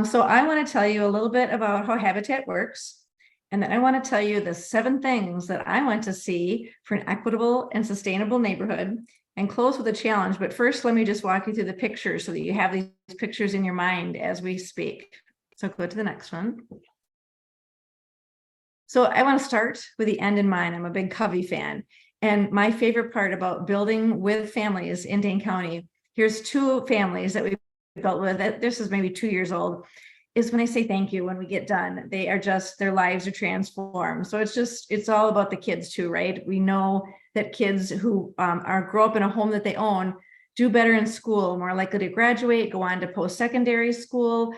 So I want to tell you a little bit about how Habitat works. And then I want to tell you the 7 things that I want to see for an equitable and sustainable neighborhood, and close with a challenge. But first, let me just walk you through the pictures so that you have these pictures in your mind as we speak. So go to the next one. So I want to start with the end in mind. I'm a big Covey fan. And my favorite part about building with families in Dane County, here's 2 families that we built with. This is maybe 2 years old. Is when I say thank you when we get done, they are just, their lives are transformed. So it's all about the kids too, right? We know that kids who grow up in a home that they own do better in school, more likely to graduate, go on to post-secondary school,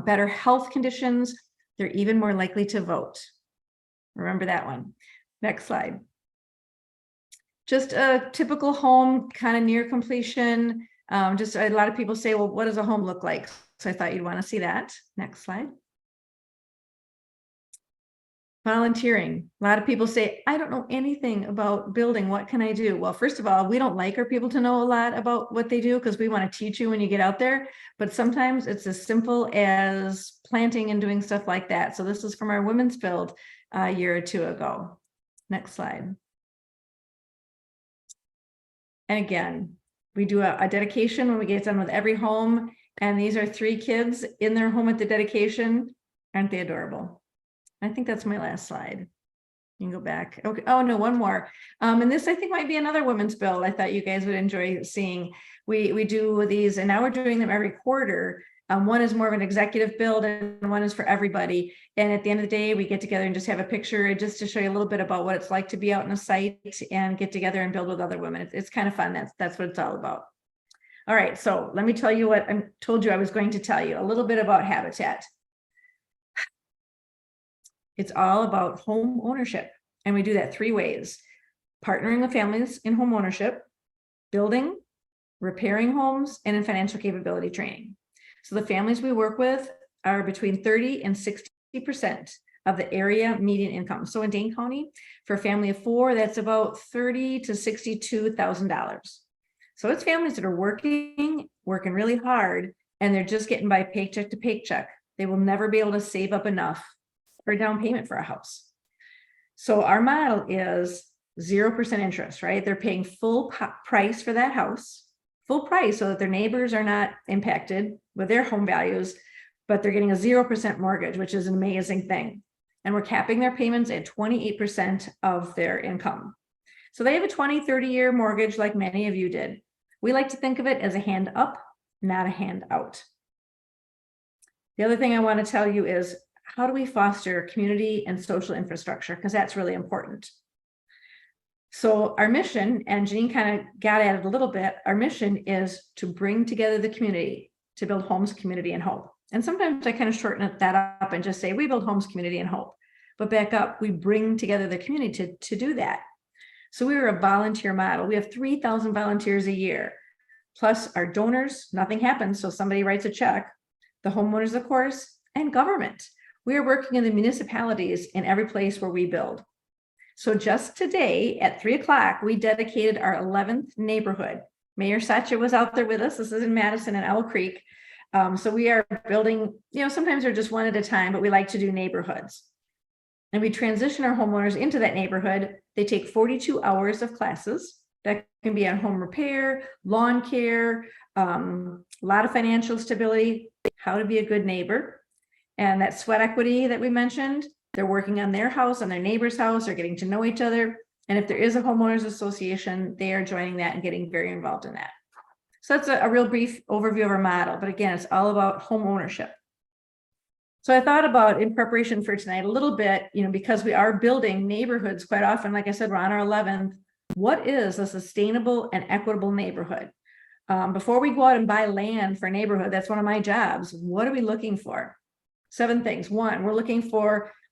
better health conditions. They're even more likely to vote. Remember that one. Next slide. Just a typical home, kind of near completion. Just a lot of people say, well, what does a home look like? So I thought you'd want to see that. Next slide. Volunteering. A lot of people say, I don't know anything about building. What can I do? Well, first of all, we don't like our people to know a lot about what they do because we want to teach you when you get out there. But sometimes it's as simple as planting and doing stuff like that. So this is from our Women's Build a year or 2 ago. Next slide. And again, we do a dedication when we get done with every home. And these are 3 kids in their home at the dedication. Aren't they adorable? I think that's my last slide. You can go back. Okay. Oh, no, one more. And this, I think, might be another Women's Build I thought you guys would enjoy seeing. We do these, and now we're doing them every quarter. One is more of an executive build, and one is for everybody. And at the end of the day, we get together and just have a picture just to show you a little bit about what it's like to be out in a site and get together and build with other women. It's kind of fun. That's what it's all about. All right, so let me tell you what I told you I was going to tell you, a little bit about Habitat. It's all about home ownership, and we do that 3 ways: partnering with families in home ownership, building, repairing homes, and in financial capability training. So the families we work with are between 30 and 60% of the area median income. So in Dane County, for a family of 4, that's about $30,000 to $62,000. So it's families that are working really hard, and they're just getting by paycheck to paycheck. They will never be able to save up enough for a down payment for a house. So our model is 0% interest, right? They're paying full price for that house, full price, so that their neighbors are not impacted with their home values, but they're getting a 0% mortgage, which is an amazing thing. And we're capping their payments at 28% of their income. So they have a 20, 30-year mortgage like many of you did. We like to think of it as a hand up, not a hand out. The other thing I want to tell you is, how do we foster community and social infrastructure? Because that's really important. So our mission, and Jeannine kind of got at it a little bit, our mission is to bring together the community to build homes, community, and hope. And sometimes I kind of shorten that up and just say, we build homes, community, and hope. But back up, we bring together the community to do that. So we are a volunteer model. We have 3,000 volunteers a year, plus our donors. Nothing happens, so somebody writes a check. The homeowners, of course, and government. We are working in the municipalities in every place where we build. So just today at 3 o'clock, we dedicated our 11th neighborhood. Mayor Satcher was out there with us. This is in Madison and Owl Creek. So we are building, sometimes they're just one at a time, but we like to do neighborhoods. And we transition our homeowners into that neighborhood. They take 42 hours of classes that can be on home repair, lawn care, a lot of financial stability, how to be a good neighbor. And that sweat equity that we mentioned, they're working on their house, on their neighbor's house, they're getting to know each other. And if there is a homeowners association, they are joining that and getting very involved in that. So that's a real brief overview of our model. But again, it's all about home ownership. So I thought about, in preparation for tonight, a little bit, because we are building neighborhoods quite often, like I said, we're on our 11th. What is a sustainable and equitable neighborhood? Before we go out and buy land for a neighborhood, that's one of my jobs. What are we looking for? 7 things. 1,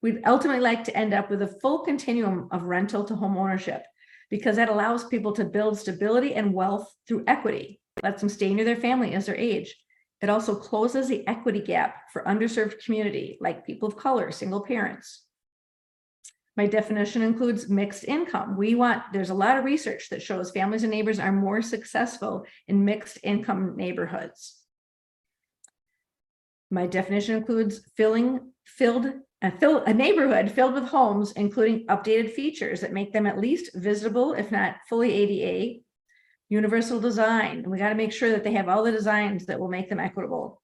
we'd ultimately like to end up with a full continuum of rental to home ownership, because that allows people to build stability and wealth through equity, lets them stay near their family as their age. It also closes the equity gap for underserved community, like people of color, single parents. My definition includes mixed income. There's a lot of research that shows families and neighbors are more successful in mixed income neighborhoods. My definition includes a neighborhood filled with homes, including updated features that make them at least visitable, if not fully ADA. Universal design. We got to make sure that they have all the designs that will make them equitable.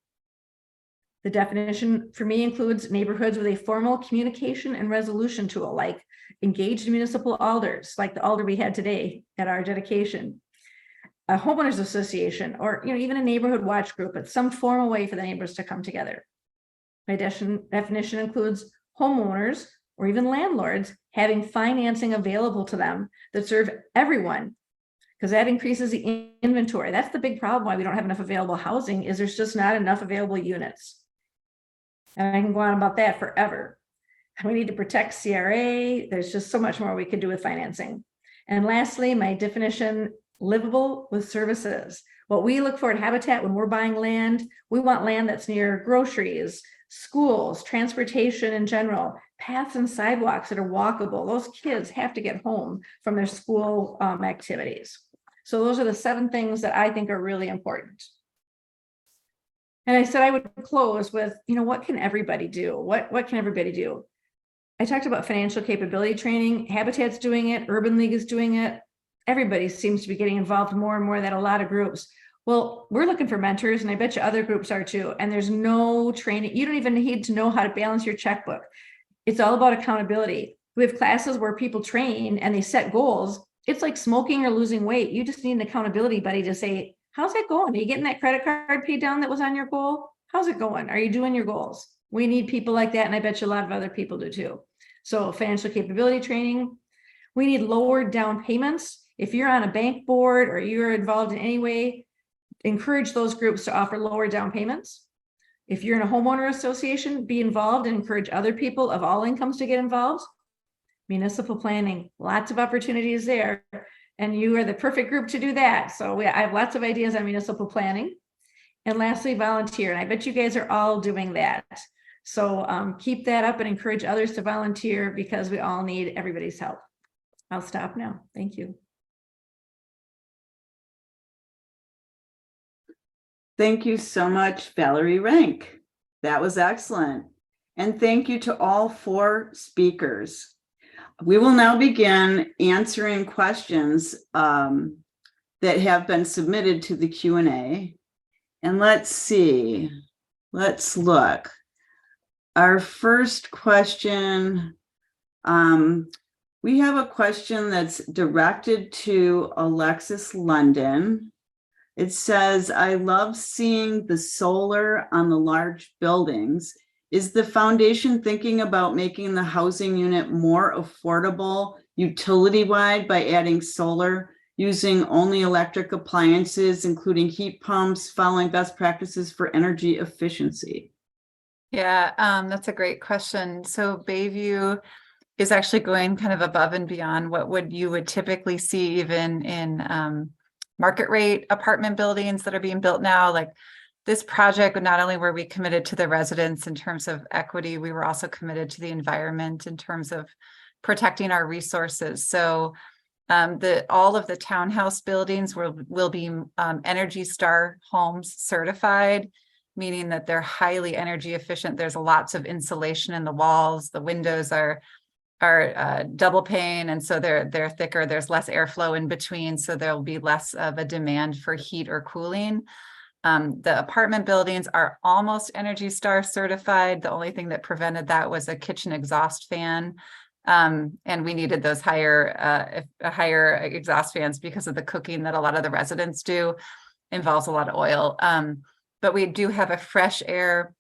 The definition for me includes neighborhoods with a formal communication and resolution tool, like engaged municipal alders, like the alder we had today at our dedication, a homeowners association, or even a neighborhood watch group. It's some formal way for the neighbors to come together. My definition includes homeowners or even landlords having financing available to them that serve everyone, because that increases the inventory. That's the big problem why we don't have enough available housing, is there's just not enough available units. And I can go on about that forever. We need to protect CRA. There's just so much more we could do with financing. And lastly, my definition, livable with services. What we look for at Habitat when we're buying land, we want land that's near groceries, schools, transportation in general, paths and sidewalks that are walkable. Those kids have to get home from their school activities. So those are the 7 things that I think are really important. And I said I would close with, what can everybody do? What can everybody do? I talked about financial capability training. Habitat's doing it. Urban League is doing it. Everybody seems to be getting involved more and more, that a lot of groups. Well, we're looking for mentors, and I bet you other groups are too. And there's no training. You don't even need to know how to balance your checkbook. It's all about accountability. We have classes where people train and they set goals. It's like smoking or losing weight. You just need an accountability buddy to say, how's that going? Are you getting that credit card paid down that was on your goal? How's it going? Are you doing your goals? We need people like that. And I bet you a lot of other people do too. So financial capability training. We need lower down payments. If you're on a bank board or you're involved in any way, encourage those groups to offer lower down payments. If you're in a homeowner association, be involved and encourage other people of all incomes to get involved. Municipal planning, lots of opportunities there. And you are the perfect group to do that. So I have lots of ideas on municipal planning. And lastly, volunteer. And I bet you guys are all doing that. So keep that up and encourage others to volunteer, because we all need everybody's help. I'll stop now. Thank you. Thank you so much, Valerie Renk. That was excellent. And thank you to all 4 speakers. We will now begin answering questions that have been submitted to the Q&A. And let's see, let's look. Our first question, we have a question that's directed to Alexis London. It says, I love seeing the solar on the large buildings. Is the foundation thinking about making the housing unit more affordable utility-wide by adding solar, using only electric appliances, including heat pumps, following best practices for energy efficiency? Yeah, that's a great question. So Bayview is actually going kind of above and beyond what you would typically see even in market rate apartment buildings that are being built now. Like this project, not only were we committed to the residents in terms of equity, we were also committed to the environment in terms of protecting our resources. So all of the townhouse buildings will be Energy Star homes certified, meaning that they're highly energy efficient. There's lots of insulation in the walls. The windows are double pane, and so they're thicker. There's less airflow in between, so there'll be less of a demand for heat or cooling. The apartment buildings are almost Energy Star certified. The only thing that prevented that was a kitchen exhaust fan. And we needed those higher exhaust fans because of the cooking that a lot of the residents do. Involves a lot of oil. But we do have a fresh air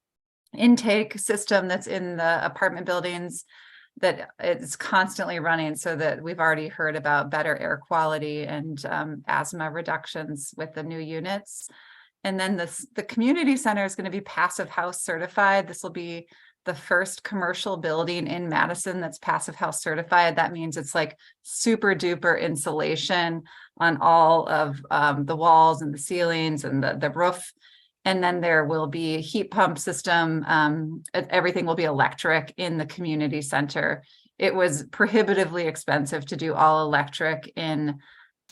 intake system that's in the apartment buildings that it's constantly running, so that we've already heard about better air quality and asthma reductions with the new units. And then the community center is going to be Passive House certified. This will be the first commercial building in Madison that's Passive House certified. That means it's like super duper insulation on all of the walls and the ceilings and the roof. And then there will be a heat pump system. Everything will be electric in the community center. It was prohibitively expensive to do all electric in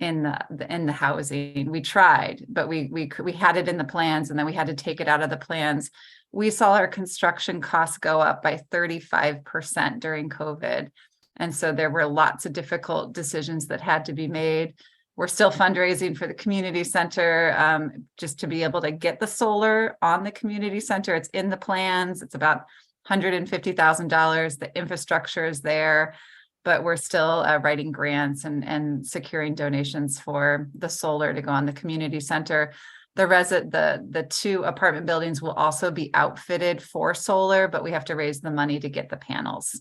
the housing. We tried, but we had it in the plans, and then we had to take it out of the plans. We saw our construction costs go up by 35% during COVID. And so there were lots of difficult decisions that had to be made. We're still fundraising for the community center, just to be able to get the solar on the community center. It's in the plans. It's about $150,000. The infrastructure is there, but we're still writing grants and securing donations for the solar to go on the community center. The two apartment buildings will also be outfitted for solar, but we have to raise the money to get the panels.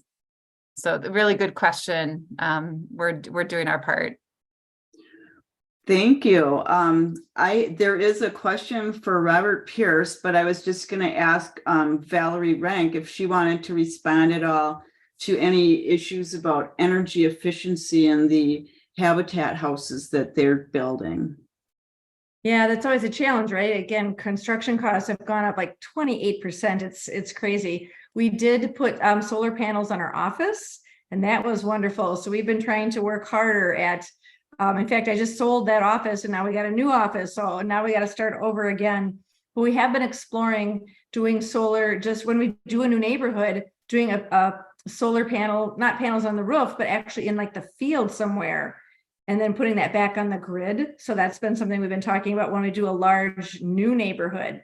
So the really good question. We're doing our part. Thank you. There is a question for Robert Pierce, but I was just going to ask Valerie Renk if she wanted to respond at all to any issues about energy efficiency in the habitat houses that they're building. Yeah, that's always a challenge, right? Again, construction costs have gone up like 28%. It's crazy. We did put solar panels on our office, and that was wonderful. So we've been trying to work harder at, in fact, I just sold that office and now we got a new office. So now we got to start over again. But we have been exploring doing solar just when we do a new neighborhood, doing a solar panel, not panels on the roof, but actually in like the field somewhere, and then putting that back on the grid. So that's been something we've been talking about when we do a large new neighborhood.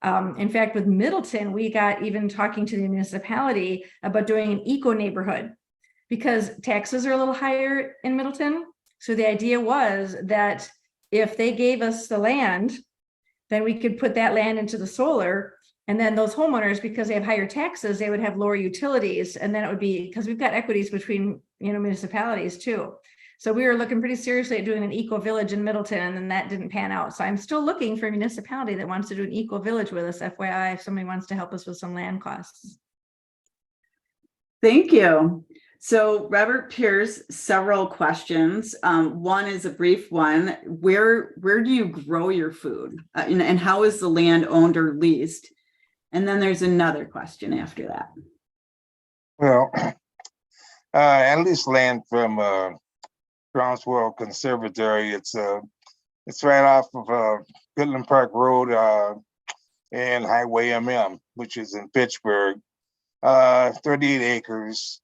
In fact, with Middleton, we got even talking to the municipality about doing an eco neighborhood because taxes are a little higher in Middleton. So the idea was that if they gave us the land, then we could put that land into the solar. And then those homeowners, because they have higher taxes, they would have lower utilities. And then it would be, because we've got equities between, municipalities too. So we were looking pretty seriously at doing an eco village in Middleton, and then that didn't pan out. So I'm still looking for a municipality that wants to do an eco village with us, FYI, if somebody wants to help us with some land costs. Thank you. So Robert Pierce, several questions. One is a brief one. Where do you grow your food? And how is the land owned or leased? And then there's another question after that. Well, I lease land from Groundswell Conservatory. It's right off of Goodland Park Road and Highway MM, which is in Pittsburgh. 38 acres,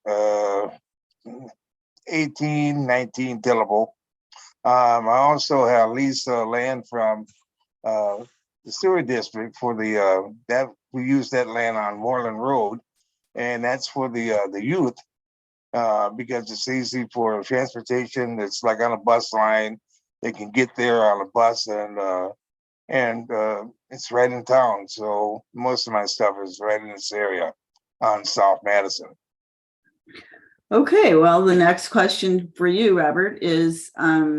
19 tillable. I also have leased land from the sewer district for the that we use that land on Moreland Road, and that's for the youth because it's easy for transportation. It's like on a bus line; they can get there on a bus, and And it's right in town. So most of my stuff is right in this area on South Madison. Okay, well, the next question for you, Robert, is have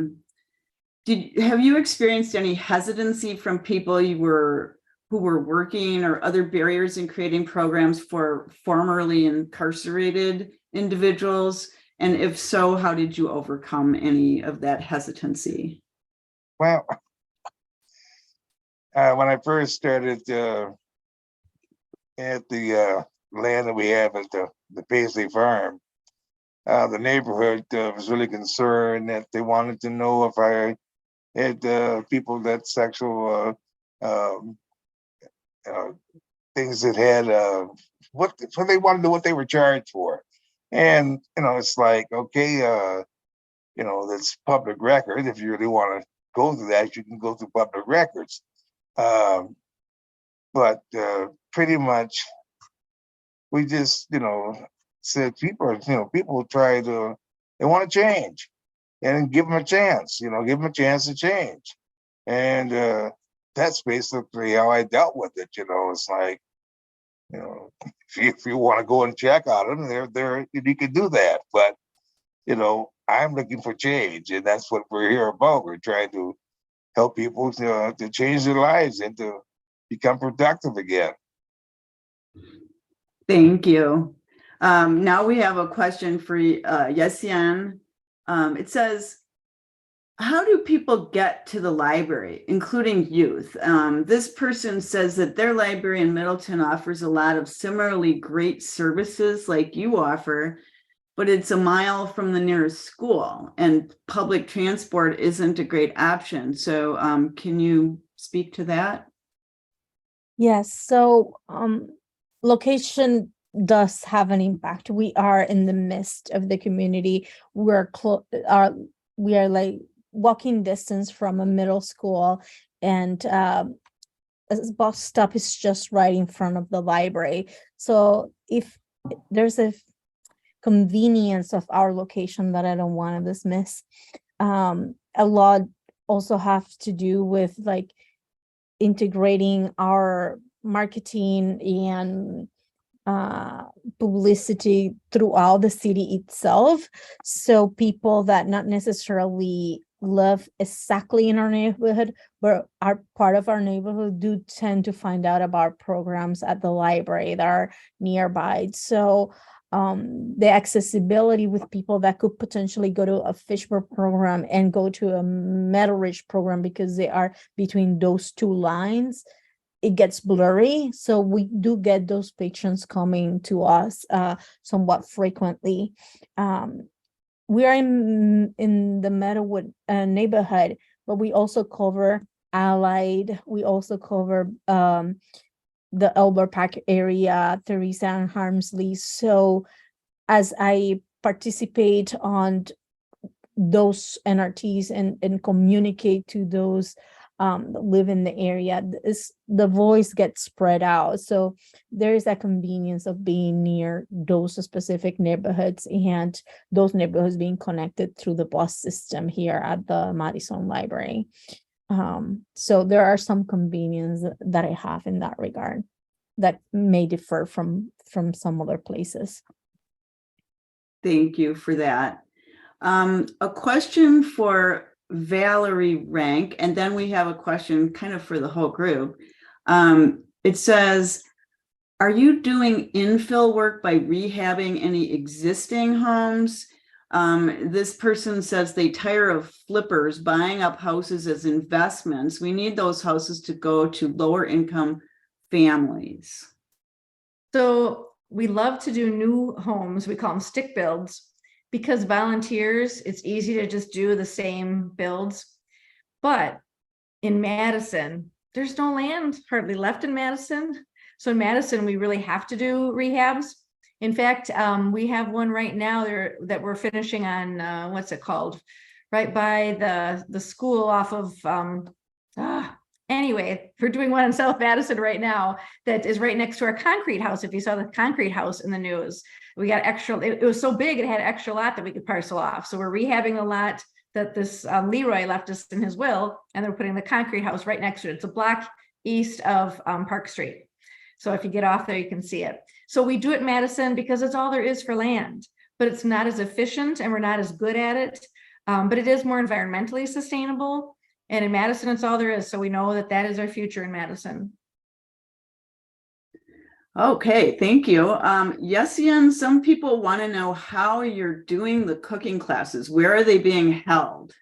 you experienced any hesitancy from people who were working, or other barriers in creating programs for formerly incarcerated individuals? And if so, how did you overcome any of that hesitancy? Well, when I first started at the land that we have at the Paisley Farm, the neighborhood was really concerned that they wanted to know if I had people that sexual things that had what they wanted to know what they were charged for. And it's like, okay, that's public record. If you really want to go through that, you can go through public records. But pretty much we just said people try to, they want to change, and give them a chance, give them a chance to change. And that's basically how I dealt with it. It's like, if you want to go and check on them, you can do that. But I'm looking for change, and that's what we're here about. We're trying to help people to change their lives and to become productive again. Thank you. Now we have a question for Yesianne. It says, how do people get to the library, including youth? This person says that their library in Middleton offers a lot of similarly great services like you offer, but it's a mile from the nearest school, and public transport isn't a great option. So can you speak to that? Yes, so location does have an impact. We are in the midst of the community. We are like walking distance from a middle school, and a bus stop is just right in front of the library. So if there's a convenience of our location that I don't want to dismiss, a lot also have to do with like integrating our marketing and publicity throughout the city itself, so people that not necessarily live exactly in our neighborhood but are part of our neighborhood do tend to find out about programs at the library that are nearby. So the accessibility with people that could potentially go to a Fishburne program and go to a Meadowridge program, because they are between those two lines, it gets blurry. So we do get those patrons coming to us somewhat frequently. We are in the Meadowwood neighborhood, but we also cover Allied. We also cover the Elber Park area, Theresa and Harmsley. So as I participate on those NRTs and communicate to those that live in the area, the voice gets spread out. So there is that convenience of being near those specific neighborhoods, and those neighborhoods being connected through the bus system here at the Madison Library. So there are some convenience that I have in that regard that may differ from some other places. Thank you for that. A question for Valerie Renk, and then we have a question kind of for the whole group. It says, are you doing infill work by rehabbing any existing homes? This person says they tire of flippers buying up houses as investments. We need those houses to go to lower income families. So we love to do new homes. We call them stick builds, because volunteers, it's easy to just do the same builds. But in Madison, there's no land hardly left in Madison. So in Madison, we really have to do rehabs. In fact, we have one right now there that we're finishing on, what's it called? Right by the school off of, anyway, we're doing one in South Madison right now that is right next to our concrete house. If you saw the concrete house in the news, we got extra, it was so big, it had extra lot that we could parcel off. So we're rehabbing a lot that this Leroy left us in his will, and they're putting the concrete house right next to it. It's a block east of Park Street. So if you get off there, you can see it. So we do it in Madison because it's all there is for land, but it's not as efficient and we're not as good at it. But it is more environmentally sustainable. And in Madison, it's all there is. So we know that that is our future in Madison. Okay, thank you. Yesianne, some people want to know how you're doing the cooking classes. Where are they being held?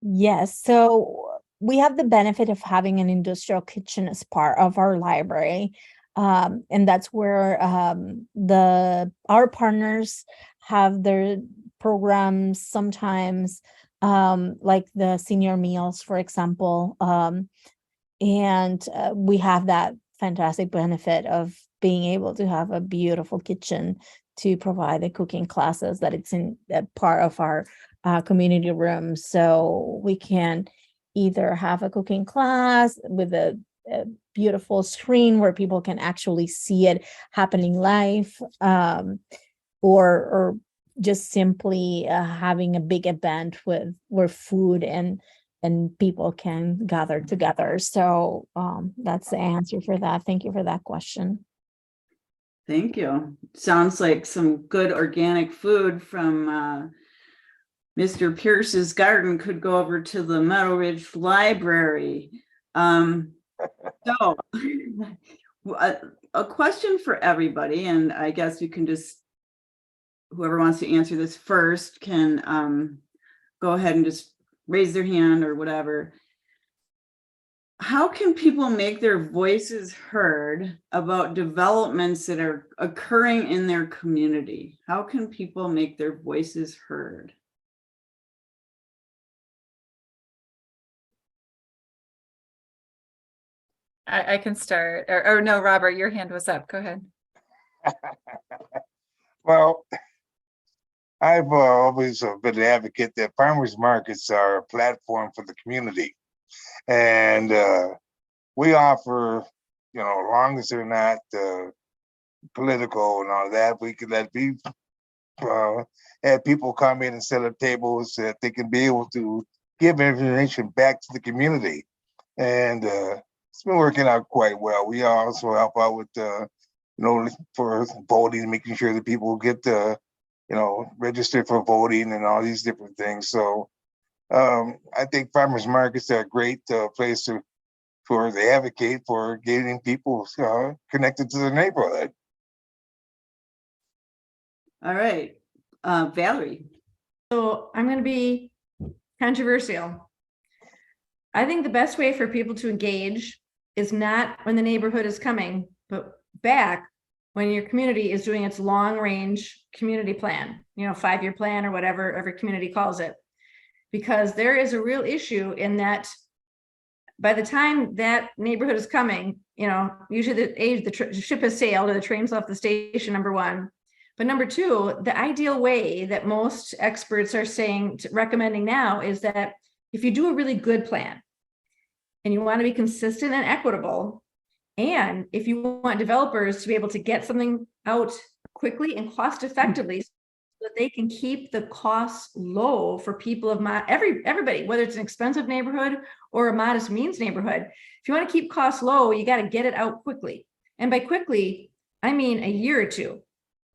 Yes, so we have the benefit of having an industrial kitchen as part of our library. And that's where our partners have their programs sometimes, like the senior meals, for example. And we have that fantastic benefit of being able to have a beautiful kitchen to provide the cooking classes, that it's in part of our community room. So we can either have a cooking class with a beautiful screen where people can actually see it happening live, or just simply having a big event where food and people can gather together. So that's the answer for that. Thank you for that question. Thank you. Sounds like some good organic food from Mr. Pierce's garden could go over to the Meadowridge Library. So a question for everybody, and I guess you can just, whoever wants to answer this first can go ahead and just raise their hand or whatever. How can people make their voices heard about developments that are occurring in their community? How can people make their voices heard? I can start, or no, Robert, your hand was up. Go ahead. Well, I've always been an advocate that farmers markets are a platform for the community. And we offer, as long as they're not political and all that, we can let people have people come in and set up tables that they can be able to give information back to the community. And it's been working out quite well. We also help out with, for voting, making sure that people get registered for voting and all these different things. So I think farmers markets are a great place to advocate for getting people connected to the neighborhood. All right, Valerie. So I'm going to be controversial. I think the best way for people to engage is not when the neighborhood is coming, but back when your community is doing its long-range community plan, 5-year plan or whatever every community calls it. Because there is a real issue in that by the time that neighborhood is coming, usually the ship has sailed or the train's left the station, number one. But number two, the ideal way that most experts are recommending now is that if you do a really good plan and you want to be consistent and equitable, and if you want developers to be able to get something out quickly and cost effectively, so that they can keep the costs low for people of everybody, whether it's an expensive neighborhood or a modest means neighborhood. If you want to keep costs low, you got to get it out quickly. And by quickly, I mean a year or two.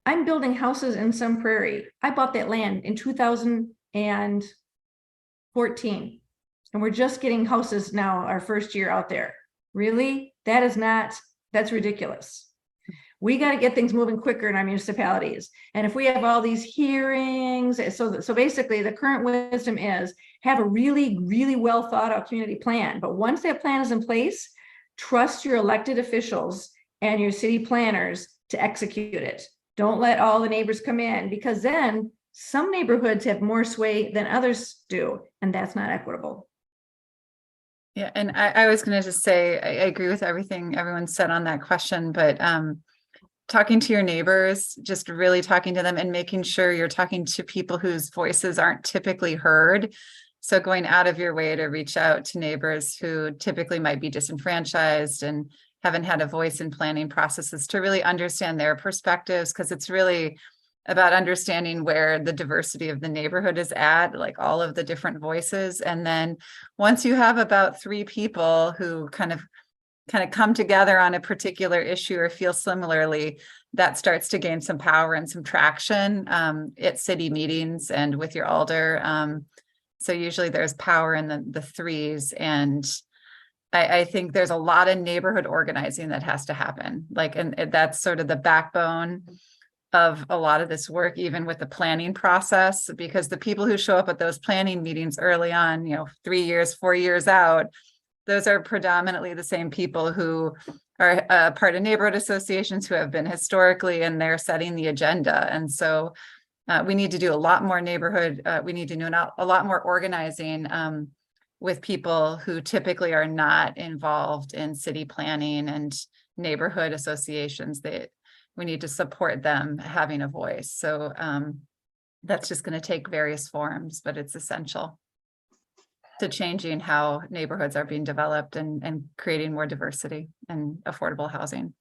I'm building houses in Sun Prairie. I bought that land in 2014. And we're just getting houses now, our first year out there. Really? That's ridiculous. We got to get things moving quicker in our municipalities. And if we have all these hearings, so basically the current wisdom is have a really, really well thought out community plan. But once that plan is in place, trust your elected officials and your city planners to execute it. Don't let all the neighbors come in, because then some neighborhoods have more sway than others do, and that's not equitable. Yeah, and I was going to just say, I agree with everything everyone said on that question, but talking to your neighbors, just really talking to them and making sure you're talking to people whose voices aren't typically heard. So going out of your way to reach out to neighbors who typically might be disenfranchised and haven't had a voice in planning processes, to really understand their perspectives, because it's really about understanding where the diversity of the neighborhood is at, like all of the different voices. And then once you have about 3 people who kind of come together on a particular issue or feel similarly, that starts to gain some power and some traction at city meetings and with your alder. So usually there's power in the 3s. And I think there's a lot of neighborhood organizing that has to happen. Like, and that's sort of the backbone of a lot of this work, even with the planning process, because the people who show up at those planning meetings early on, 3 years, 4 years out, those are predominantly the same people who are part of neighborhood associations who have been historically, and they're setting the agenda. And so we need to do a lot more we need to do a lot more organizing with people who typically are not involved in city planning and neighborhood associations. We need to support them having a voice. So that's just going to take various forms, but it's essential to changing how neighborhoods are being developed and creating more diversity and affordable housing.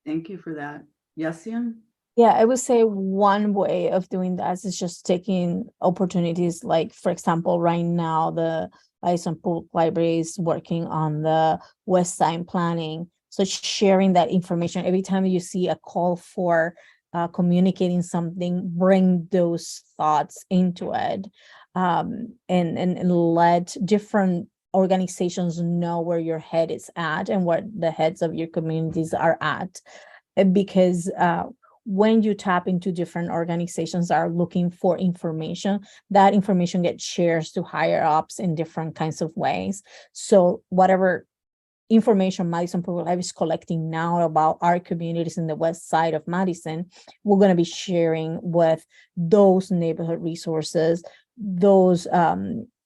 Thank you for that. Yesianne? Yeah, I would say one way of doing that is just taking opportunities, like, for example, right now, the Madison Public Library is working on the West Side planning. So sharing that information, every time you see a call for communicating something, bring those thoughts into it, and let different organizations know where your head is at and what the heads of your communities are at. Because when you tap into different organizations that are looking for information, that information gets shared to higher ups in different kinds of ways. So whatever information Madison Public Library is collecting now about our communities in the west side of Madison, we're going to be sharing with those neighborhood resources, those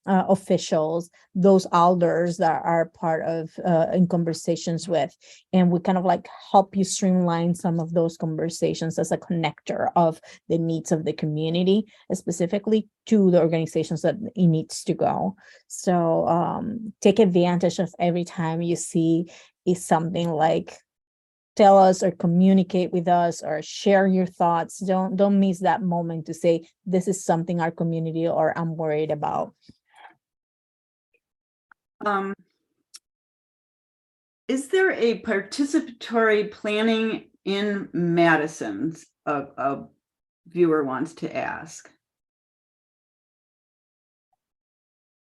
officials, those alders that are part of in conversations with, and we kind of like help you streamline some of those conversations as a connector of the needs of the community, specifically to the organizations that it needs to go. So take advantage of every time you see is something like tell us or communicate with us or share your thoughts. Don't miss that moment to say this is something our community or I'm worried about. Is there a participatory planning in Madison? A viewer wants to ask.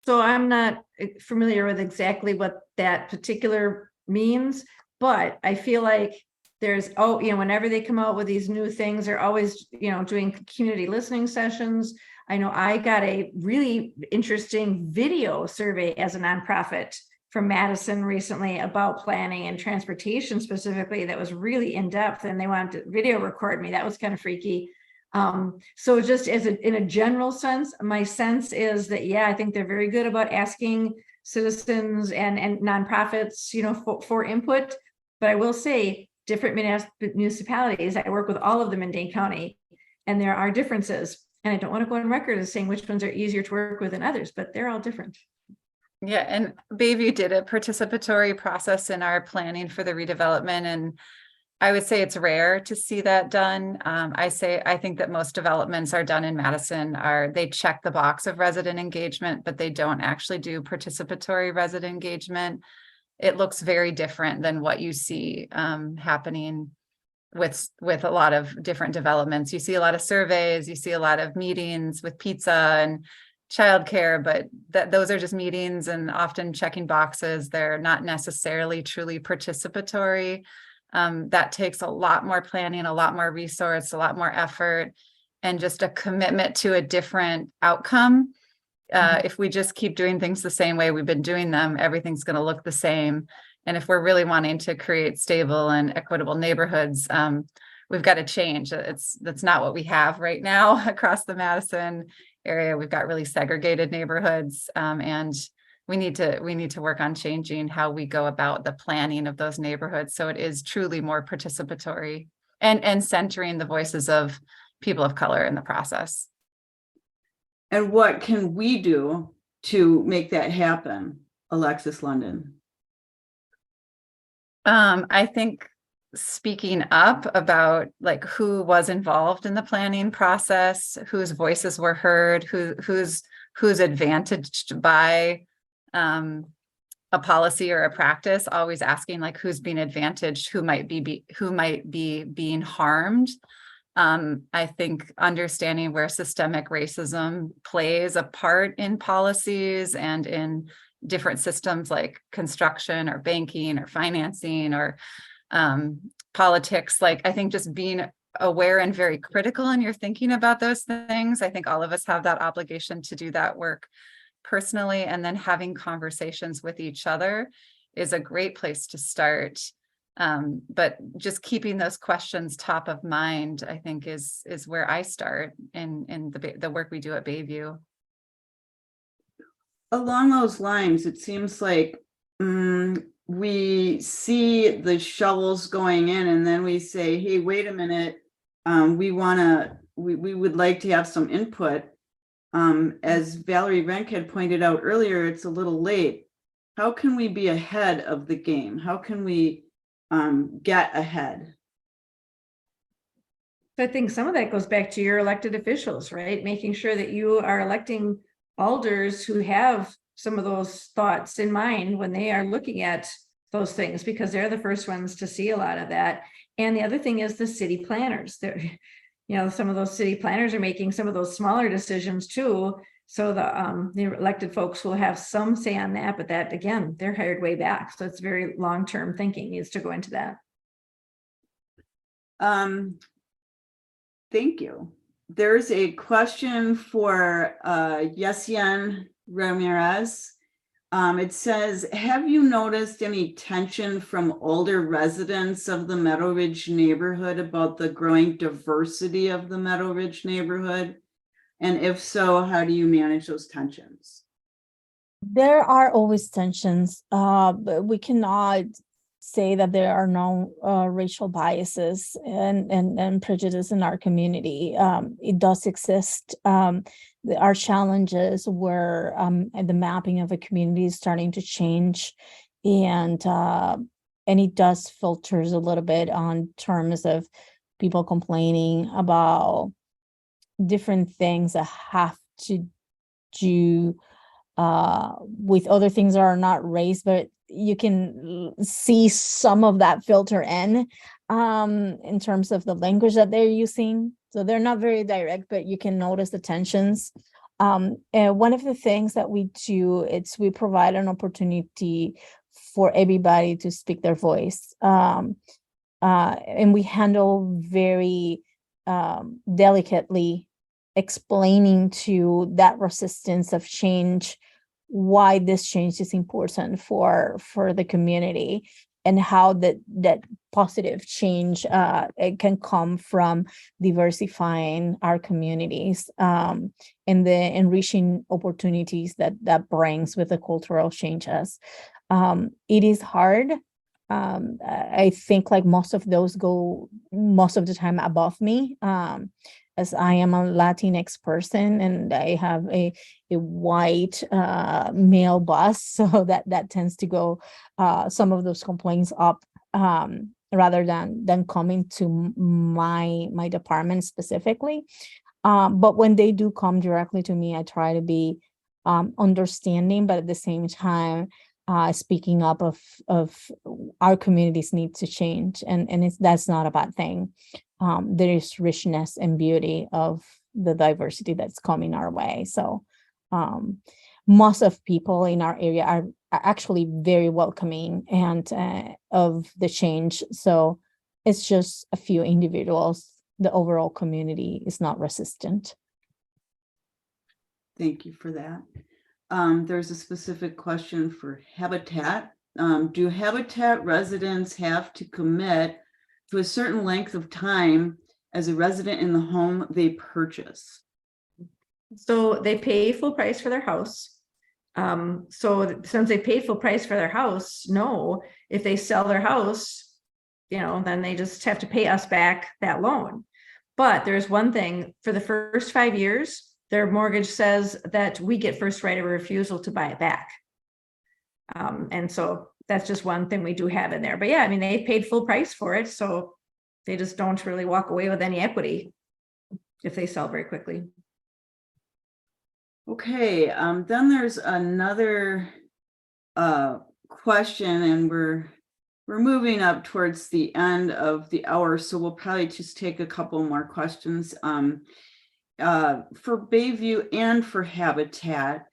So I'm not familiar with exactly what that particular means, but I feel like there's, whenever they come out with these new things, they're always, doing community listening sessions. I know I got a really interesting video survey as a nonprofit from Madison recently about planning and transportation specifically that was really in depth, and they wanted to video record me. That was kind of freaky. So just in a general sense, my sense is that, I think they're very good about asking citizens and nonprofits, for input. But I will say different municipalities, I work with all of them in Dane County, and there are differences. And I don't want to go on record as saying which ones are easier to work with than others, but they're all different. Yeah, and Bayview did a participatory process in our planning for the redevelopment, and I would say it's rare to see that done. I think that most developments are done in Madison they check the box of resident engagement, but they don't actually do participatory resident engagement. It looks very different than what you see happening with a lot of different developments. You see a lot of surveys, you see a lot of meetings with pizza and childcare, but those are just meetings and often checking boxes. They're not necessarily truly participatory. That takes a lot more planning, a lot more resource, a lot more effort, and just a commitment to a different outcome. If we just keep doing things the same way we've been doing them, everything's going to look the same. And if we're really wanting to create stable and equitable neighborhoods, we've got to change. That's not what we have right now across the Madison area. We've got really segregated neighborhoods, and we need to work on changing how we go about the planning of those neighborhoods, so it is truly more participatory and centering the voices of people of color in the process. And what can we do to make that happen, Alexis London? I think speaking up about like who was involved in the planning process, whose voices were heard, who's advantaged by a policy or a practice, always asking like who's being advantaged, who might be being harmed. I think understanding where systemic racism plays a part in policies and in different systems like construction or banking or financing or politics. Like, I think just being aware and very critical in your thinking about those things. I think all of us have that obligation to do that work personally, and then having conversations with each other is a great place to start. But just keeping those questions top of mind, I think is where I start in the work we do at Bayview. Along those lines, it seems like we see the shovels going in and then we say, hey, wait a minute, we would like to have some input. As Valerie Renk had pointed out earlier, it's a little late. How can we be ahead of the game? How can we get ahead? So I think some of that goes back to your elected officials, right? Making sure that you are electing alders who have some of those thoughts in mind when they are looking at those things, because they're the first ones to see a lot of that. And the other thing is the city planners. Some of those city planners are making some of those smaller decisions too. So the elected folks will have some say on that, but that, again, they're hired way back. So it's very long-term thinking needs to go into that. Thank you. There's a question for Yesianne Ramírez. It says, have you noticed any tension from older residents of the Meadowridge neighborhood about the growing diversity of the Meadowridge neighborhood? And if so, how do you manage those tensions? There are always tensions, but we cannot say that there are no racial biases and prejudice in our community. It does exist. Our challenges were the mapping of a community is starting to change, and it does filters a little bit on terms of people complaining about different things that have to do with other things that are not race, but you can see some of that filter in terms of the language that they're using. So they're not very direct, but you can notice the tensions. And one of the things that we do, we provide an opportunity for everybody to speak their voice. And we handle very delicately explaining to that resistance of change why this change is important for the community, and how that positive change it can come from diversifying our communities and the enriching opportunities that brings with the cultural changes. It is hard. I think like most of those go most of the time above me, as I am a Latinx person and I have a white male boss, so that tends to go some of those complaints up rather than coming to my department specifically. But when they do come directly to me, I try to be understanding, but at the same time speaking up of our communities need to change, and that's not a bad thing. There is richness and beauty of the diversity that's coming our way. So most of people in our area are actually very welcoming and of the change. So it's just a few individuals. The overall community is not resistant. Thank you for that. There's a specific question for Habitat. Do Habitat residents have to commit to a certain length of time as a resident in the home they purchase? So they pay full price for their house. So since they paid full price for their house, no, if they sell their house, then they just have to pay us back that loan. But there's one thing, for the first 5 years, their mortgage says that we get first right of refusal to buy it back. And so that's just one thing we do have in there. But yeah, I mean, they paid full price for it, so they just don't really walk away with any equity if they sell very quickly. Okay, then there's another question, and we're moving up towards the end of the hour, so we'll probably just take a couple more questions. For Bayview and for Habitat,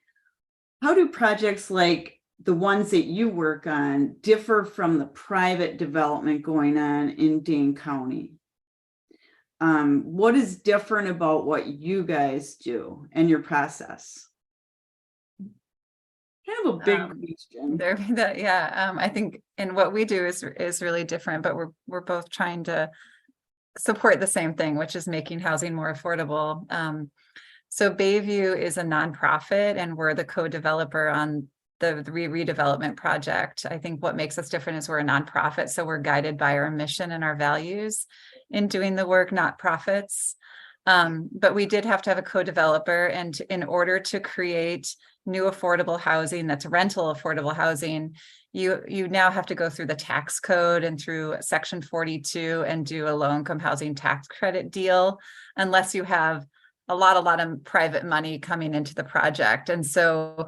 how do projects like the ones that you work on differ from the private development going on in Dane County? What is different about what you guys do and your process? Kind of a big question. I think, and what we do is really different, but we're both trying to support the same thing, which is making housing more affordable. So Bayview is a nonprofit, and we're the co-developer on the redevelopment project. I think what makes us different is we're a nonprofit, so we're guided by our mission and our values in doing the work, not profits. But we did have to have a co-developer, and in order to create new affordable housing that's rental affordable housing, you now have to go through the tax code and through Section 42 and do a low-income housing tax credit deal, unless you have a lot of private money coming into the project. And so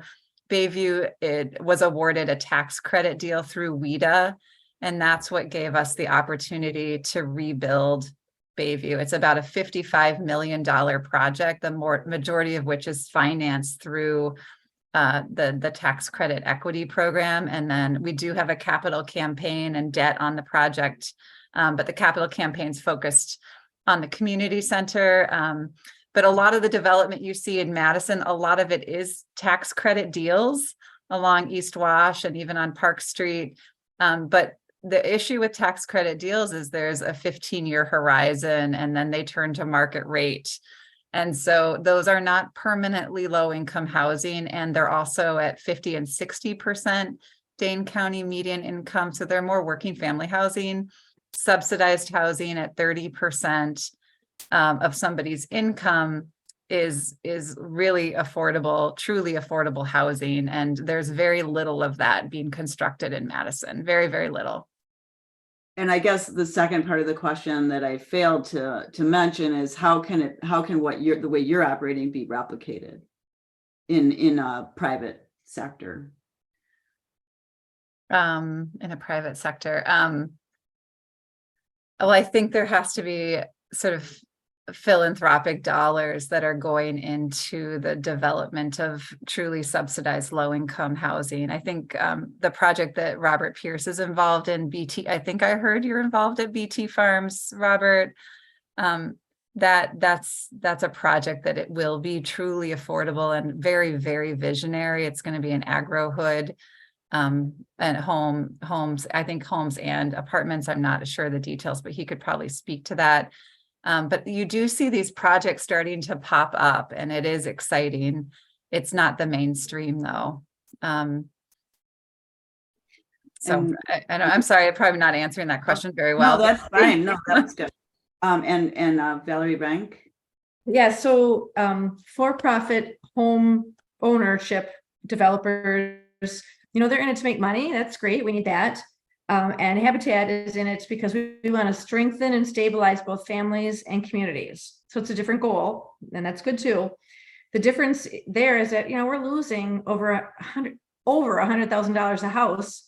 Bayview, it was awarded a tax credit deal through WIDA, and that's what gave us the opportunity to rebuild Bayview. It's about a $55 million project, the majority of which is financed through the tax credit equity program. And then we do have a capital campaign and debt on the project, but the capital campaign's focused on the community center. But a lot of the development you see in Madison, a lot of it is tax credit deals along East Wash and even on Park Street. But the issue with tax credit deals is there's a 15-year horizon, and then they turn to market rate. And so those are not permanently low-income housing, and they're also at 50 and 60% Dane County median income. So they're more working family housing, subsidized housing at 30% of somebody's income is really affordable, truly affordable housing. And there's very little of that being constructed in Madison, very, very little. And I guess the second part of the question that I failed to mention is how can the way you're operating be replicated in a private sector? In a private sector. Well, I think there has to be sort of philanthropic dollars that are going into the development of truly subsidized low-income housing. I think the project that Robert Pierce is involved in, BT, I think I heard you're involved at BT Farms, Robert. That's a project that it will be truly affordable and very, very visionary. It's going to be an agro hood and homes, I think homes and apartments. I'm not sure the details, but he could probably speak to that. But you do see these projects starting to pop up, and it is exciting. It's not the mainstream though. I'm sorry, I'm probably not answering that question very well. No, that's fine. No, that's good. And Valerie Renk. Yeah, so for-profit home ownership developers, they're in it to make money. That's great. We need that. And Habitat is in it because we want to strengthen and stabilize both families and communities. So it's a different goal, and that's good too. The difference there is that we're losing over $100,000 a house,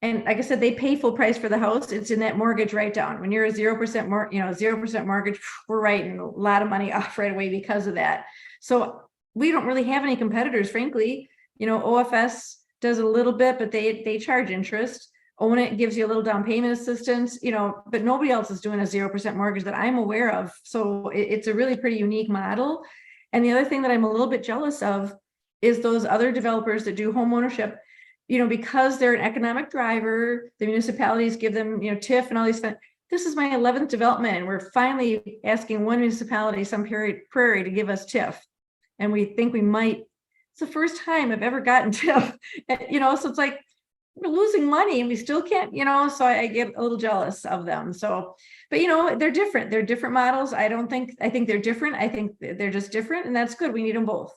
and like I said, they pay full price for the house. It's in that mortgage write down. When you're a 0% mortgage, we're writing a lot of money off right away because of that. So we don't really have any competitors, frankly. OFS does a little bit, but they charge interest. Own It gives you a little down payment assistance, but nobody else is doing a 0% mortgage that I'm aware of. So it's a really pretty unique model. And the other thing that I'm a little bit jealous of is those other developers that do home ownership, because they're an economic driver, the municipalities give them, TIF and all these things. This is my 11th development, and we're finally asking one municipality, some prairie, to give us TIF. And we think we might, it's the first time I've ever gotten TIF, so it's like, we're losing money and we still can't, so I get a little jealous of them. So, but they're different. They're different models. I think they're different. I think they're just different, and that's good. We need them both.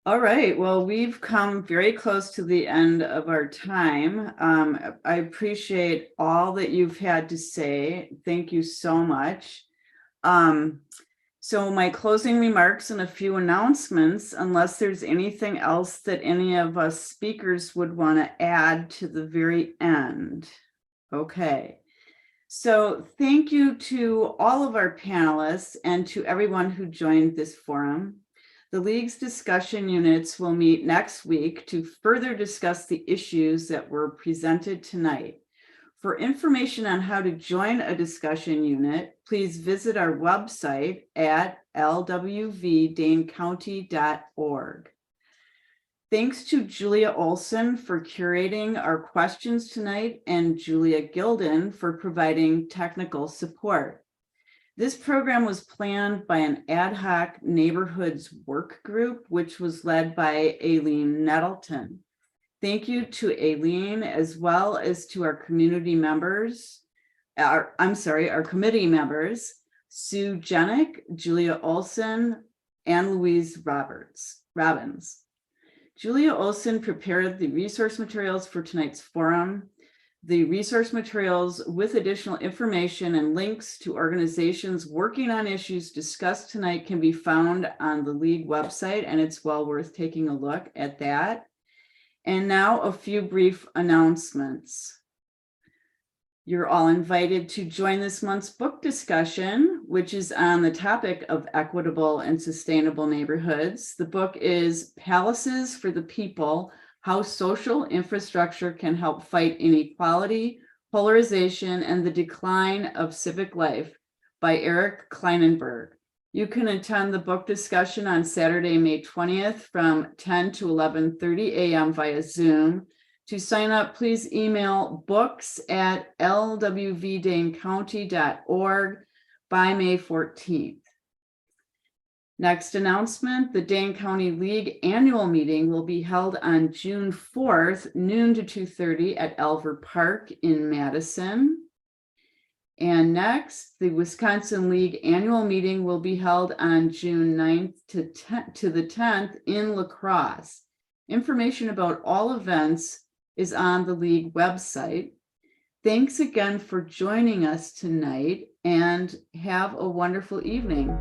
All right, well, we've come very close to the end of our time. I appreciate all that you've had to say. Thank you so much. So my closing remarks and a few announcements, unless there's anything else that any of us speakers would want to add to the very end. Okay. So thank you to all of our panelists and to everyone who joined this forum. The League's discussion units will meet next week to further discuss the issues that were presented tonight. For information on how to join a discussion unit, please visit our website at lwvdanecounty.org. Thanks to Julia Olson for curating our questions tonight and Julia Gilden for providing technical support. This program was planned by an ad hoc neighborhoods work group, which was led by Aileen Nettleton. Thank you to Aileen, as well as to our community members, our committee members, Sue Jenick, Julia Olson, and Louise Robbins. Julia Olson prepared the resource materials for tonight's forum. The resource materials with additional information and links to organizations working on issues discussed tonight can be found on the League website, and it's well worth taking a look at that. And now a few brief announcements. You're all invited to join this month's book discussion, which is on the topic of equitable and sustainable neighborhoods. The book is Palaces for the People: How Social Infrastructure Can Help Fight Inequality, Polarization, and the Decline of Civic Life by Eric Kleinenberg. You can attend the book discussion on Saturday, May 20th from 10 to 11:30 a.m. via Zoom. To sign up, please email books@lwvdanecounty.org by May 14th. Next announcement, the Dane County League annual meeting will be held on June 4th, noon to 2:30 at Elver Park in Madison. And next, the Wisconsin League annual meeting will be held on June 9th to the 10th in La Crosse. Information about all events is on the League website. Thanks again for joining us tonight, and have a wonderful evening.